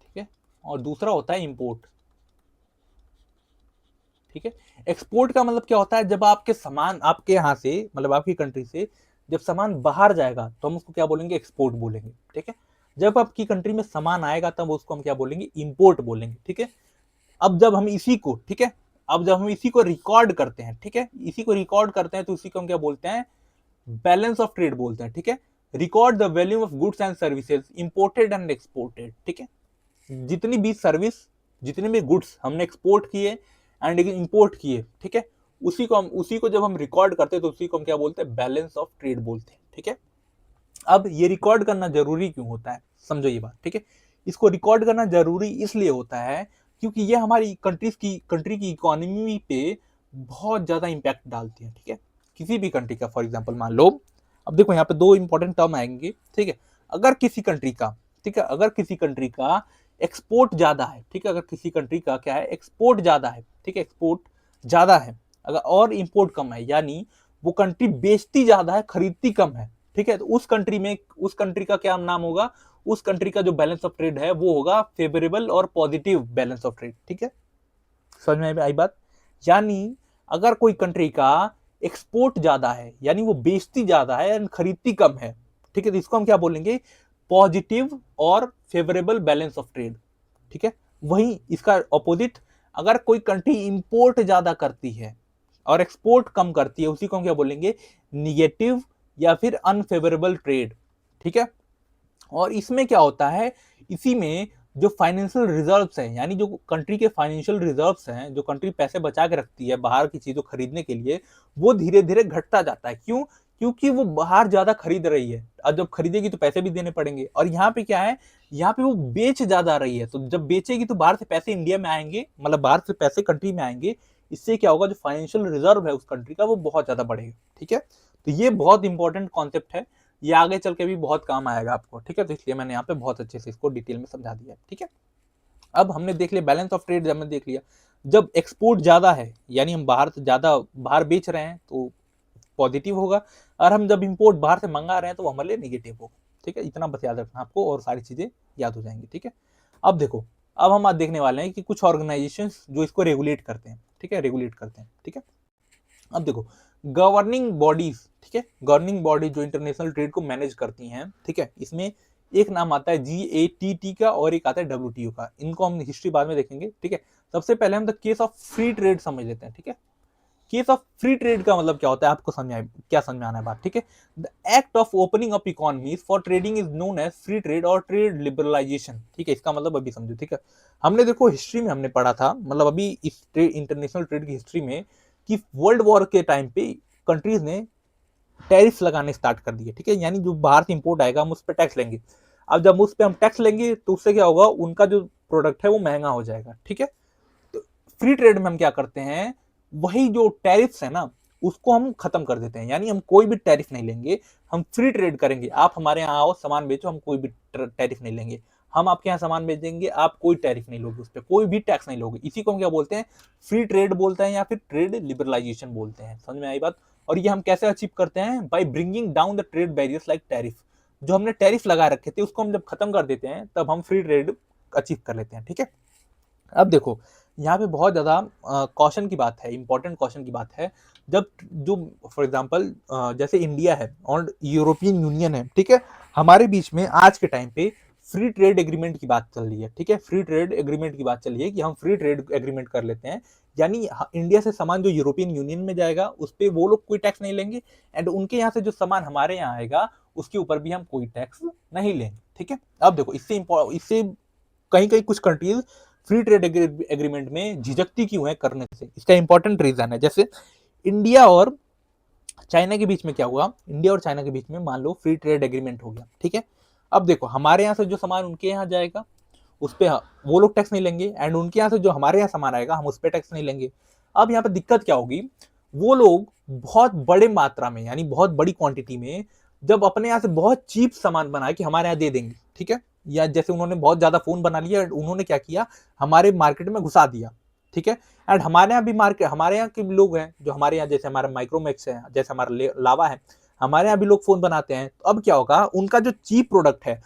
S1: ठीक है, और दूसरा होता है इंपोर्ट। ठीक है, एक्सपोर्ट का मतलब क्या होता है, जब आपके सामान आपके यहाँ से, मतलब आपकी कंट्री से जब सामान बाहर जाएगा तो हम उसको क्या बोलेंगे, एक्सपोर्ट बोलेंगे। ठीक है, जब आपकी कंट्री में सामान आएगा तब उसको हम क्या बोलेंगे, इंपोर्ट बोलेंगे। ठीक है, अब जब हम इसी को, ठीक है, अब जब हम इसी को रिकॉर्ड करते हैं, ठीक है, इसी को रिकॉर्ड करते हैं तो इसी को हम क्या बोलते हैं, बैलेंस ऑफ ट्रेड बोलते हैं। ठीक है, record the value of goods and services imported and exported. ठीक है, जितनी भी सर्विस, जितने भी गुड्स हमने एक्सपोर्ट किए एंड इंपोर्ट किए, ठीक है, उसी को जब हम रिकॉर्ड करते हैं तो उसी को हम क्या बोलते हैं, बैलेंस ऑफ ट्रेड बोलते हैं। ठीक है, अब ये रिकॉर्ड करना जरूरी क्यों होता है, समझो ये बात। ठीक है, इसको रिकॉर्ड करना जरूरी इसलिए होता है क्योंकि ये हमारी कंट्री की इकोनॉमी पे बहुत ज्यादा इंपैक्ट डालती है। ठीक है, किसी भी कंट्री का, फॉर एग्जांपल मान लो, अब देखो यहाँ पे दो इंपॉर्टेंट टर्म आएंगे। ठीक है, अगर किसी कंट्री का, ठीक है, अगर किसी कंट्री का एक्सपोर्ट ज्यादा है, ठीक है, अगर किसी कंट्री का क्या है, एक्सपोर्ट ज्यादा है, ठीक है, एक्सपोर्ट ज्यादा है, अगर और इंपोर्ट कम है, यानी वो कंट्री बेचती ज्यादा है, खरीदती कम है। ठीक है, तो उस कंट्री में, उस कंट्री का क्या नाम होगा, उस कंट्री का जो बैलेंस ऑफ ट्रेड है वो होगा फेवरेबल और पॉजिटिव बैलेंस ऑफ ट्रेड। ठीक है, समझ में आई बात। यानी अगर कोई कंट्री का एक्सपोर्ट ज्यादा है, यानी वो बेचती ज्यादा है एंड खरीदती कम है, ठीक है, तो इसको हम क्या बोलेंगे, पॉजिटिव और फेवरेबल बैलेंस ऑफ ट्रेड। ठीक है, वही इसका ऑपोजिट, अगर कोई कंट्री इंपोर्ट ज्यादा करती है और एक्सपोर्ट कम करती है, उसी को हम क्या बोलेंगे, निगेटिव या फिर अनफेवरेबल ट्रेड। ठीक है, और इसमें क्या होता है, इसी में जो फाइनेंशियल रिजर्व्स हैं, यानी जो कंट्री के फाइनेंशियल रिजर्व्स हैं, जो कंट्री पैसे बचा के रखती है बाहर की चीजों खरीदने के लिए, वो धीरे धीरे घटता जाता है। क्यों? क्योंकि वो बाहर ज्यादा खरीद रही है, और जब खरीदेगी तो पैसे भी देने पड़ेंगे। और यहाँ पे क्या है, यहाँ पे वो बेच ज्यादा रही है, तो जब बेचेगी तो बाहर से पैसे इंडिया में आएंगे, मतलब बाहर से पैसे कंट्री में आएंगे। इससे क्या होगा, जो फाइनेंशियल रिजर्व है उस कंट्री का वो बहुत ज्यादा बढ़ेगा। ठीक है, तो ये बहुत इंपॉर्टेंट कॉन्सेप्ट है, ये आगे चल के भी बहुत काम आएगा आपको। ठीक है, तो इसलिए मैंने यहाँ पे बहुत अच्छे से इसको डिटेल में समझा दिया है। ठीक है, अब हमने देख लिया बैलेंस ऑफ ट्रेड, हमने देख लिया जब एक्सपोर्ट ज्यादा है, यानी हम बाहर से ज्यादा बाहर बेच रहे हैं तो पॉजिटिव होगा, और हम जब इंपोर्ट बाहर से मंगा रहे हैं तो वो हमारे लिए नेगेटिव होगा। ठीक है, इतना बस याद रखना आपको, और सारी चीजें याद हो जाएंगी। ठीक है, अब देखो, अब हम आज देखने वाले हैं कि कुछ ऑर्गेनाइजेशंस जो इसको रेगुलेट करते हैं। ठीक है, रेगुलेट करते हैं। ठीक है, अब देखो, गवर्निंग बॉडीज, ठीक है, गवर्निंग बॉडी जो इंटरनेशनल ट्रेड को मैनेज करती हैं। ठीक है, इसमें एक नाम आता है GATT का, और एक आता है WTO का। इनको हम हिस्ट्री बाद में देखेंगे। ठीक है, सबसे पहले हम the case of free trade समझ लेते हैं। ठीक है, केस ऑफ फ्री ट्रेड का मतलब क्या होता है, आपको समझ क्या समझ में आना है बात। ठीक है, the act of opening up economies for trading is known as free trade और ट्रेड लिबरलाइजेशन। ठीक है, इसका मतलब अभी समझो। ठीक है, हमने देखो हिस्ट्री में हमने पढ़ा था, मतलब अभी इस इंटरनेशनल ट्रेड की हिस्ट्री में, कि वर्ल्ड वॉर के टाइम पे कंट्रीज ने टैरिफ लगाने स्टार्ट कर दिए। ठीक है, यानी जो बाहर से इंपोर्ट आएगा हम उस पर टैक्स लेंगे। अब जब उस पर हम टैक्स लेंगे तो उससे क्या होगा, उनका जो प्रोडक्ट है वो महंगा हो जाएगा। ठीक है, तो फ्री ट्रेड में हम क्या करते हैं, वही जो टैरिफ्स है ना उसको हम खत्म कर देते हैं, यानी हम कोई भी टैरिफ नहीं लेंगे, हम फ्री ट्रेड करेंगे। आप हमारे यहाँ आओ सामान बेचो, हम कोई भी टैरिफ नहीं लेंगे। हम आपके यहाँ सामान बेचेंगे, आप कोई टैरिफ नहीं लोगे, उस पर कोई भी टैक्स नहीं लोगे। इसी को हम क्या बोलते हैं, फ्री ट्रेड बोलते हैं, या फिर ट्रेड लिबरलाइजेशन बोलते हैं। समझ में आई बात? और ये हम कैसे अचीव करते हैं, by bringing down the trade barriers like tariff. जो हमने टैरिफ लगा रखे थे उसको हम जब खत्म कर देते हैं तब हम फ्री ट्रेड अचीव कर लेते हैं। ठीक है, अब देखो, यहाँ पे बहुत ज्यादा कॉशन की बात है, इंपॉर्टेंट कॉशन की बात है। जब जो फॉर एग्जांपल जैसे इंडिया है और यूरोपियन यूनियन है, ठीक है, हमारे बीच में आज के टाइम पे फ्री ट्रेड एग्रीमेंट की बात चल रही है। ठीक है, फ्री ट्रेड एग्रीमेंट की बात चल रही है कि हम फ्री ट्रेड एग्रीमेंट कर लेते हैं, यानी इंडिया से सामान जो यूरोपियन यूनियन में जाएगा उस पर वो लोग कोई टैक्स नहीं लेंगे, एंड उनके यहाँ से जो सामान हमारे यहाँ आएगा उसके ऊपर भी हम कोई टैक्स नहीं लेंगे। ठीक है, अब देखो, इससे कहीं कहीं कुछ कंट्रीज फ्री ट्रेड एग्रीमेंट में झिझकती क्यों है करने से, इसका इंपॉर्टेंट रीजन है। जैसे इंडिया और चाइना के बीच में क्या हुआ, इंडिया और चाइना के बीच में मान लो फ्री ट्रेड एग्रीमेंट हो गया। ठीक है, अब देखो, हमारे यहाँ से जो सामान उनके यहाँ जाएगा उस पर वो लोग टैक्स नहीं लेंगे, एंड उनके यहाँ से जो हमारे यहाँ सामान आएगा हम उस पर टैक्स नहीं लेंगे। अब यहाँ पे दिक्कत क्या होगी, वो लोग बहुत बड़े मात्रा में, यानी बहुत बड़ी क्वांटिटी में, जब अपने यहाँ से बहुत चीप सामान बना के हमारे यहाँ दे देंगे। ठीक है, या जैसे उन्होंने बहुत ज्यादा फोन बना लिया, उन्होंने क्या किया, हमारे मार्केट में घुसा दिया। ठीक है, एंड हमारे यहाँ भी मार्केट, हमारे यहाँ के लोग हैं जो हमारे यहाँ, जैसे हमारा माइक्रोमैक्स है, जैसे हमारा लावा है, हमारे यहाँ भी लोग फोन बनाते हैं। तो अब क्या होगा, उनका जो चीप प्रोडक्ट है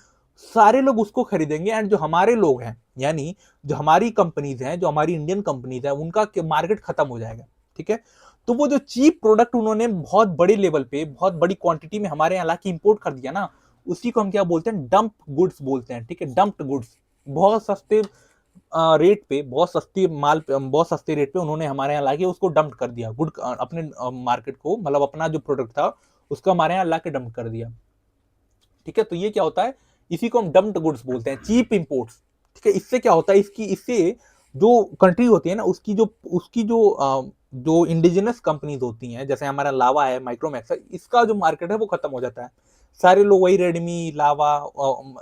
S1: सारे लोग उसको खरीदेंगे, एंड जो हमारे लोग हैं, यानी जो हमारी कंपनीज हैं, जो हमारी इंडियन कंपनीज है, उनका मार्केट खत्म हो जाएगा। ठीक है, तो वो जो चीप प्रोडक्ट उन्होंने बहुत बड़ी लेवल पे, बहुत बड़ी क्वांटिटी में हमारे यहाँ लाके इंपोर्ट कर दिया ना, उसी को हम क्या बोलते हैं, डंप गुड्स बोलते हैं। ठीक है, डंप्ड गुड्स, बहुत सस्ते रेट पे, बहुत सस्ती माल पे, बहुत सस्ते रेट पे उन्होंने हमारे यहाँ लाके उसको डंप कर दिया, गुड अपने मार्केट को, मतलब अपना जो प्रोडक्ट था उसको हमारे यहाँ लाके डंप कर दिया। ठीक है, तो ये क्या होता है, इसी को हम डम्प्ड गुड्स बोलते हैं, चीप इंपोर्ट्स। ठीक है, इससे क्या होता है, इससे जो कंट्री होती है ना, जो इंडिजिनस कंपनीज होती हैं, जैसे हमारा लावा है, माइक्रोमैक्स है, इसका जो मार्केट है वो खत्म हो जाता है। सारे लोग वही रेडमी, लावा,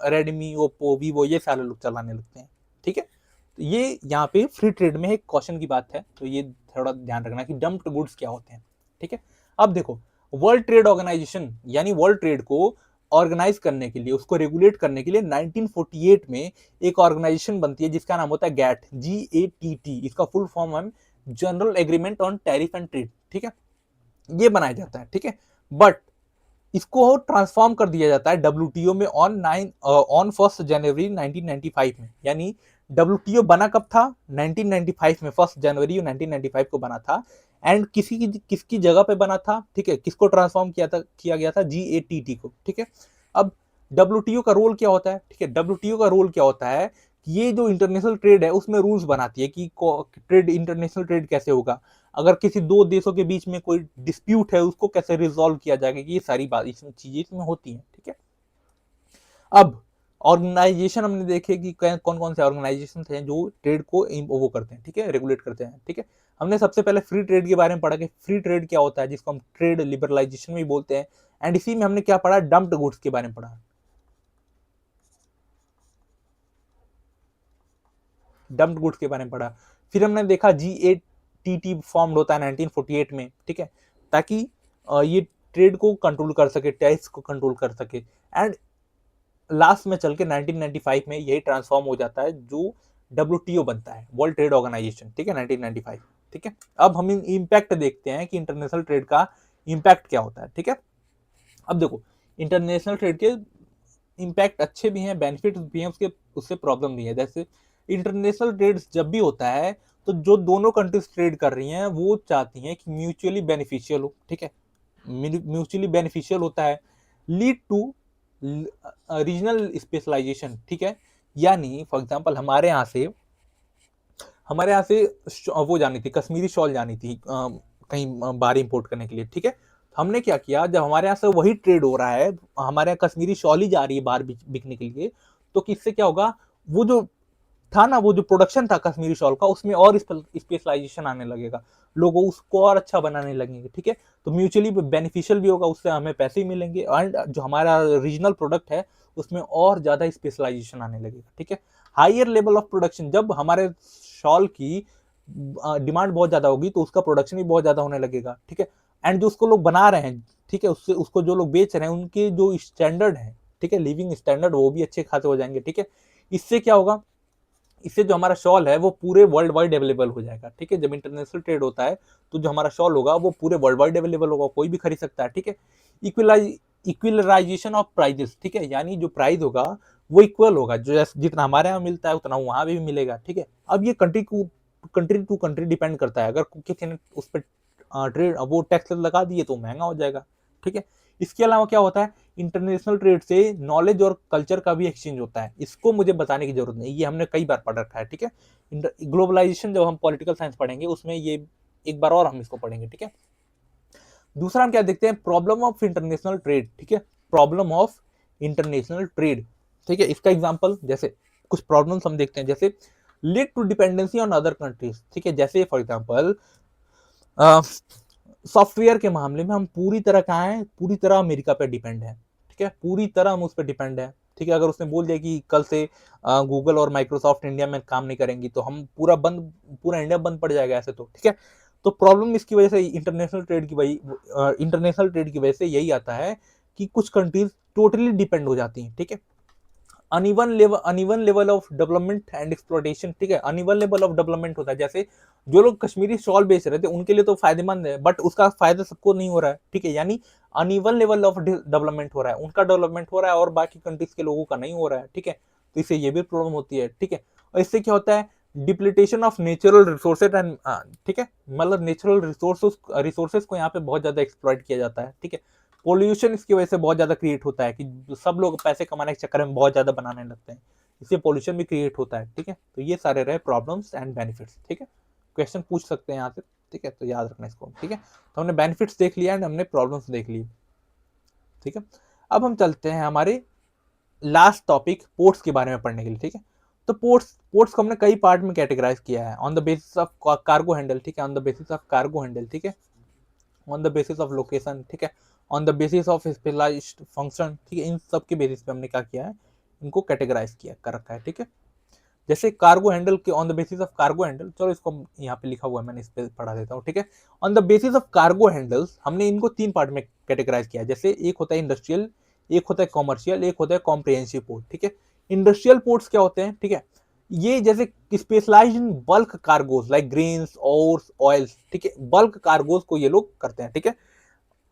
S1: रेडमी, ओप्पो, वीवो, ये सारे लोग चलाने लगते हैं। ठीक है, तो ये यहाँ पे फ्री ट्रेड में एक क्वेश्चन की बात है, तो ये थोड़ा ध्यान रखना कि डम्प्ड गुड्स क्या होते हैं। ठीक है, अब देखो, वर्ल्ड ट्रेड ऑर्गेनाइजेशन, यानी वर्ल्ड ट्रेड को ऑर्गेनाइज करने के लिए, उसको रेगुलेट करने के लिए 1948 में एक ऑर्गेनाइजेशन बनती है जिसका नाम होता है गैट, GATT। इसका फुल फॉर्म है general agreement on tariff and trade. ठीक है, ये बनाया जाता है। ठीक है, बट इसको ट्रांसफॉर्म कर दिया जाता है WTO में ऑन 1 जनवरी 1995 में, यानी WTO बना कब था, 1995 में, 1 जनवरी 1995 को बना था। एंड किसकी जगह पे बना था, ठीक है, किसको ट्रांसफॉर्म किया गया था, GATT को। ठीक है, अब WTO का रोल क्या होता है, ठीक है, WTO का रोल क्या होता है कि ये जो इंटरनेशनल ट्रेड है उसमें रूल्स बनाती है कि इंटरनेशनल ट्रेड कैसे होगा, अगर किसी दो देशों के बीच में कोई डिस्प्यूट है उसको कैसे रिजॉल्व किया जाएगा, ये सारी बात इसमें चीजें इसमें होती हैं। ठीक है, अब ऑर्गेनाइजेशन हमने देखे कि कौन कौन से ऑर्गेनाइजेशन हैं जो ट्रेड को वो करते हैं, ठीक है, रेगुलेट करते हैं, ठीक है। हमने सबसे पहले फ्री ट्रेड के बारे में पढ़ा कि फ्री ट्रेड क्या होता है, जिसको हम ट्रेड लिबरलाइजेशन भी बोलते हैं। एंड इसी में हमने क्या पढ़ा, डम्प्ड गुड्स के बारे में पढ़ा, डम्प्ड गुड्स के बारे में पढ़ा। फिर हमने देखा GATT फॉर्म्ड होता है 1948 में, ठीक है, ताकि ये ट्रेड को कंट्रोल कर सके, टैक्स को कंट्रोल कर सके। एंड लास्ट में चल के 1995 में यही ट्रांसफॉर्म हो जाता है जो WTO बनता है, वर्ल्ड ट्रेड ऑर्गेनाइजेशन, ठीक है, 1995, ठीक है। अब हम इम्पैक्ट देखते हैं कि इंटरनेशनल ट्रेड का इम्पैक्ट क्या होता है, ठीक है। अब देखो, इंटरनेशनल ट्रेड के इम्पैक्ट अच्छे भी हैं, बेनिफिट्स भी हैं, उससे प्रॉब्लम भी है। जैसे इंटरनेशनल ट्रेड जब भी होता है तो जो दोनों कंट्रीज ट्रेड कर रही हैं वो चाहती हैं कि म्यूचुअली बेनिफिशियल हो, ठीक है, म्यूचुअली बेनिफिशियल होता है, लीड टू रीजनल स्पेशलाइजेशन, ठीक है। यानी फॉर एग्जांपल हमारे यहाँ से वो जानी थी, कश्मीरी शॉल जानी थी कहीं बाहर इंपोर्ट करने के लिए, ठीक है। हमने क्या किया, जब हमारे यहाँ से वही ट्रेड हो रहा है, हमारे यहाँ कश्मीरी शॉल ही जा रही है बाहर बिकने के लिए, तो किससे क्या होगा, वो जो था ना, वो जो प्रोडक्शन था कश्मीरी शॉल का, उसमें और स्पेशलाइजेशन आने लगेगा, लोग उसको और अच्छा बनाने लगेंगे, ठीक है। तो म्यूचुअली बेनिफिशियल भी होगा, उससे हमें पैसे ही मिलेंगे, एंड जो हमारा रीजनल प्रोडक्ट है उसमें और ज्यादा स्पेशलाइजेशन आने लगेगा, ठीक है। हायर लेवल ऑफ प्रोडक्शन, जब हमारे शॉल की डिमांड बहुत ज्यादा होगी तो उसका प्रोडक्शन भी बहुत ज्यादा होने लगेगा, ठीक है। एंड जो उसको लोग बना रहे हैं, ठीक है, उससे उसको जो लोग बेच रहे हैं उनके जो स्टैंडर्ड है, ठीक है, लिविंग स्टैंडर्ड, वो भी अच्छे खासे हो जाएंगे, ठीक है। इससे क्या होगा, इससे जो हमारा शॉल है वो पूरे वर्ल्ड वाइड अवेलेबल हो जाएगा, ठीक है। जब इंटरनेशनल ट्रेड होता है तो जो हमारा शॉल होगा वो पूरे वर्ल्ड वाइड अवेलेबल होगा, कोई भी खरीद सकता है, ठीक है। इक्वलाइजेशन ऑफ प्राइजेस, ठीक है, यानी जो प्राइस होगा वो इक्वल होगा, जो जितना हमारे यहाँ मिलता है उतना वहां भी मिलेगा, ठीक है। अब ये कंट्री टू कंट्री डिपेंड करता है, अगर किसी ने उस पर ट्रेड वो टैक्स लगा दिए तो महंगा हो जाएगा, ठीक है। इसके अलावा क्या होता है, इंटरनेशनल ट्रेड से नॉलेज और कल्चर का भी एक्सचेंज होता है, इसको मुझे बताने की जरूरत नहीं, ये हमने कई बार पढ़ रखा है, ठीक है। ग्लोबलाइजेशन जब हम पॉलिटिकल साइंस पढ़ेंगे उसमें ये एक बार और हम इसको पढ़ेंगे, ठीक है। दूसरा हम क्या देखते हैं, प्रॉब्लम ऑफ इंटरनेशनल ट्रेड, ठीक है, प्रॉब्लम ऑफ इंटरनेशनल ट्रेड, ठीक है। इसका एग्जांपल, जैसे कुछ प्रॉब्लम्स हम देखते हैं, जैसे lead to dependency on other countries, ठीक है। जैसे फॉर एग्जांपल सॉफ्टवेयर के मामले में हम पूरी तरह कहाँ है, पूरी तरह अमेरिका पे डिपेंड है, ठीक है, पूरी तरह हम उस पर डिपेंड है, ठीक है। अगर उसने बोल दिया कि कल से गूगल और माइक्रोसॉफ्ट इंडिया में काम नहीं करेंगी तो हम पूरा इंडिया बंद पड़ जाएगा ऐसे, तो ठीक है। तो प्रॉब्लम इसकी वजह से इंटरनेशनल ट्रेड की वजह से यही आता है कि कुछ कंट्रीज टोटली डिपेंड हो जाती हैं, ठीक है। Uneven level of development and exploitation, ठीक है, अनइवन लेवल ऑफ डेवलपमेंट होता है। जैसे जो लोग कश्मीरी शॉल बेच रहे थे उनके लिए तो फायदेमंद है, बट उसका फायदा सबको नहीं हो रहा है, ठीक है। यानी अनइवन लेवल ऑफ डेवलपमेंट हो रहा है, उनका डेवलपमेंट हो रहा है और बाकी कंट्रीज के लोगों का नहीं हो रहा है, ठीक है। तो इससे ये भी प्रॉब्लम होती है, ठीक है। और इससे क्या होता है, डिप्लीटेशन ऑफ नेचुरल रिसोर्सेज एंड, ठीक है, मतलब नेचुरल रिसोर्सेज को यहाँ पे बहुत ज्यादा एक्सप्लॉइट किया जाता है, ठीक है। पोल्यूशन इसकी वजह से बहुत ज्यादा क्रिएट होता है कि सब लोग पैसे कमाने के चक्कर में बहुत ज्यादा बनाने लगते हैं, इससे पोल्यूशन भी क्रिएट होता है, ठीक है। तो ये सारे रहे प्रॉब्लम्स एंड बेनिफिट्स, ठीक है। क्वेश्चन पूछ सकते हैं यहाँ से, ठीक है, तो याद रखना इसको, ठीक है। तो हमने बेनिफिट्स देख लिया एंड हमने प्रॉब्लम्स देख ली, ठीक है। अब हम चलते हैं हमारे लास्ट टॉपिक पोर्ट्स के बारे में पढ़ने के लिए, ठीक है। तो पोर्ट्स को हमने कई पार्ट में कैटेगराइज किया है, on the basis of cargo handle, ठीक है, on the basis of cargo handle, ठीक है, on the basis of location, ठीक है, on the basis of specialised function, ठीक है। इन सब के बेसिस पे हमने क्या किया है, इनको कैटेगराइज किया कर रखा है, ठीक है। जैसे कार्गो हैंडल के on the basis of cargo handle, चलो इसको यहाँ पे लिखा हुआ है, मैंने इस पे पढ़ा देता हूँ, ठीक है। On the basis of cargo handles हमने इनको 3 पार्ट में कैटेगराइज किया, जैसे एक होता है इंडस्ट्रियल, एक होता है कॉमर्शियल, एक होता है कॉम्प्रिहेंसिव पोर्ट, ठीक है। इंडस्ट्रियल पोर्ट्स क्या होते हैं, ठीक है, ये जैसे specialised in bulk cargoes like grains और ऑयल्स, ठीक है, बल्क कार्गोज को ये लोग करते हैं, ठीक है।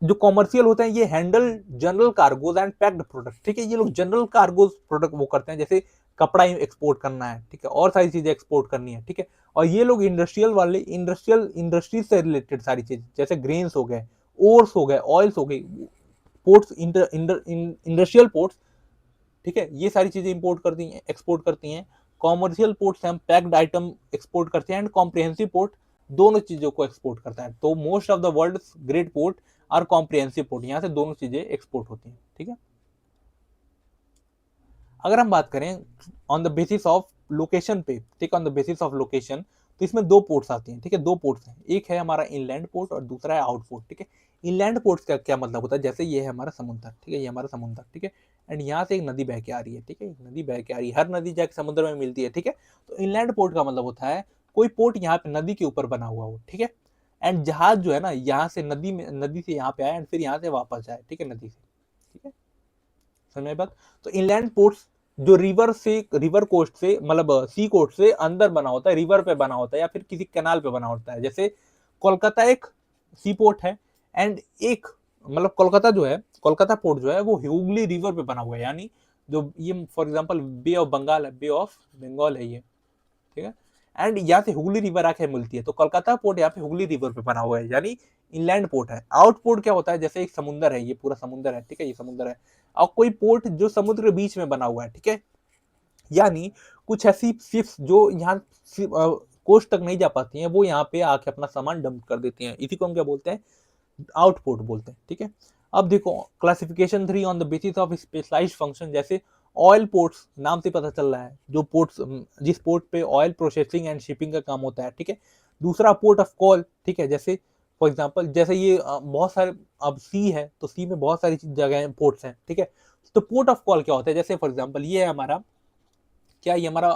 S1: जो कॉमर्शियल होते हैं ये handle general cargoes and packed product, ठीक है, ये लोग जनरल कार्गोज प्रोडक्ट वो करते हैं, जैसे कपड़ा एक्सपोर्ट करना है, ठीक है, और सारी चीजें एक्सपोर्ट करनी है, ठीक है। और ये लोग इंडस्ट्रियल वाले इंडस्ट्री से रिलेटेड सारी चीज, जैसे ग्रेन्स हो गए, ओर्स हो गए, ऑयल्स हो गई, पोर्ट्स, इंडस्ट्रियल पोर्ट्स, ठीक है, ये सारी चीजें इंपोर्ट करती हैं, एक्सपोर्ट करती हैं। कॉमर्शियल पोर्ट्स हम पैक्ड आइटम एक्सपोर्ट करते हैं, एंड कॉम्प्रिहेंसिव पोर्ट दोनों चीजों को एक्सपोर्ट करता है। तो most of the world great port और कॉम्प्रिहेंसिव पोर्ट, यहाँ से दोनों चीजें एक्सपोर्ट होती हैं, ठीक है। अगर हम बात करें on the basis of location पे, ठीक, on the basis of location, तो इसमें दो पोर्ट्स आती हैं, ठीक है, दो पोर्ट्स हैं, एक है हमारा इनलैंड पोर्ट और दूसरा है आउट पोर्ट, ठीक है। इनलैंड पोर्ट्स का क्या मतलब होता है, जैसे ये है हमारा समुद्र, ठीक है, ये हमारा समुद्र, ठीक है, एंड यहाँ से एक नदी बह के आ रही है, ठीक है, नदी बह के आ रही है, हर नदी जाके समुद्र में मिलती है, ठीक है। तो इनलैंड पोर्ट का मतलब होता है कोई पोर्ट यहाँ पे नदी के ऊपर बना हुआ हो, ठीक है, एंड जहाज जो है ना यहाँ से नदी में, नदी से यहाँ पे आए एंड फिर यहाँ से वापस जाए, ठीक है, नदी से, ठीक है, समझ में बात। तो इनलैंड पोर्ट्स जो रिवर से, रिवर कोस्ट से, मतलब सी कोस्ट से अंदर बना होता है, रिवर पे बना होता है या फिर किसी कैनाल पे बना होता है। जैसे कोलकाता एक सी पोर्ट है, एंड एक मतलब कोलकाता जो है, कोलकाता पोर्ट जो है वो हुगली रिवर पे बना हुआ है, यानी जो ये for example Bay of Bengal है, बे ऑफ बंगाल है ये, ठीक है, एंड यहाँ से हुगली रिवर आके मिलती है, तो कोलकाता पोर्ट यहाँ पे हुगली रिवर पे बना हुआ है, यानी इनलैंड पोर्ट है। आउट पोर्ट क्या होता है, जैसे एक समुंदर है, ये पूरा समुंदर है, ठीक है, ये समुंदर है, और कोई पोर्ट जो समुद्र के बीच में बना हुआ है, ठीक है, यानी कुछ ऐसी शिप्स जो यहाँ कोस्ट तक नहीं जा पाती हैं, वो यहाँ पे आके अपना सामान डंप कर देती हैं, इसी को हम क्या बोलते हैं, आउटपुट बोलते हैं, ठीक है। अब देखो classification 3 on the basis of specialised function, जैसे ऑयल पोर्ट्स, नाम से पता चल रहा है, जो पोर्ट्स, जिस पोर्ट पे ऑयल प्रोसेसिंग एंड शिपिंग का काम होता है, ठीक है। दूसरा पोर्ट ऑफ कॉल, ठीक है, जैसे फॉर एग्जांपल जैसे ये बहुत सारे, अब सी है तो सी में बहुत सारी जगह पोर्ट्स हैं, ठीक है। तो पोर्ट ऑफ कॉल क्या होता है, जैसे फॉर एग्जांपल ये है हमारा, क्या ये हमारा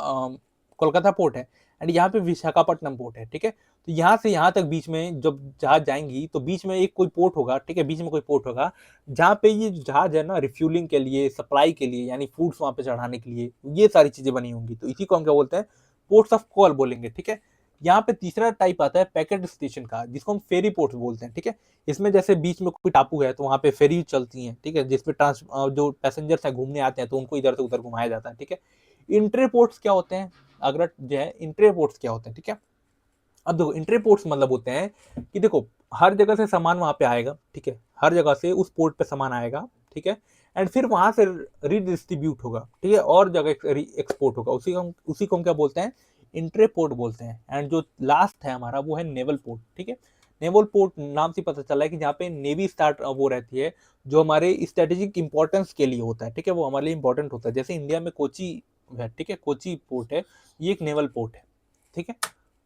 S1: कोलकाता पोर्ट है, एंड यहाँ पे विशाखापट्टनम पोर्ट है, ठीक है। तो यहाँ से यहाँ तक बीच में जब जहाज जाएंगी तो बीच में एक कोई पोर्ट होगा, ठीक है, बीच में कोई पोर्ट होगा जहाँ पे ये जहाज है ना रिफ्यूलिंग के लिए, सप्लाई के लिए, यानी फूड्स वहाँ पे चढ़ाने के लिए, ये सारी चीजें बनी होंगी, तो इसी को हम क्या बोलते हैं, पोर्ट्स ऑफ कॉल बोलेंगे, ठीक है। यहाँ पे तीसरा टाइप आता है पैकेट स्टेशन का, जिसको हम फेरी पोर्ट बोलते हैं, ठीक है। इसमें जैसे बीच में कोई टापू है तो वहाँ पे फेरी चलती है, ठीक है, जिसपे जो पैसेंजर्स है घूमने आते हैं तो उनको इधर से उधर घुमाया जाता है, ठीक है। इंट्रे पोर्ट्स क्या होते हैं, अगर जो है इंट्रे पोर्ट्स क्या होते हैं, ठीक है। अब देखो इंट्रे पोर्ट्स मतलब होते हैं कि देखो हर जगह से सामान वहां पे आएगा, ठीक है, हर जगह से उस पोर्ट पे सामान आएगा, ठीक है, एंड फिर वहां से रीडिस्ट्रीब्यूट होगा, ठीक है, और जगह एक्सपोर्ट होगा, उसी को हम क्या बोलते हैं, इंट्रे पोर्ट बोलते हैं। एंड जो लास्ट है हमारा वो है नेवल पोर्ट, ठीक है। नेवल पोर्ट नाम से पता चला है कि जहाँ पे नेवी स्टार्ट वो रहती है, जो हमारे स्ट्रेटेजिक इंपॉर्टेंस के लिए होता है, ठीक है, वो हमारे लिए इंपॉर्टेंट होता है। जैसे इंडिया में कोची है, ठीक है, कोची पोर्ट है, ये एक नेवल पोर्ट है, ठीक है।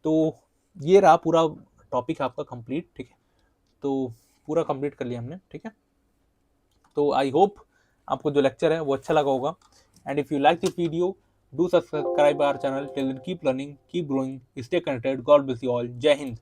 S1: तो ये रहा पूरा टॉपिक आपका कंप्लीट, ठीक है, तो पूरा कंप्लीट कर लिया हमने, ठीक है। तो आई होप आपको जो लेक्चर है वो अच्छा लगा होगा, and if you like this video do subscribe our channel. Till then keep learning, keep growing, stay connected, God bless you all, Jai Hind.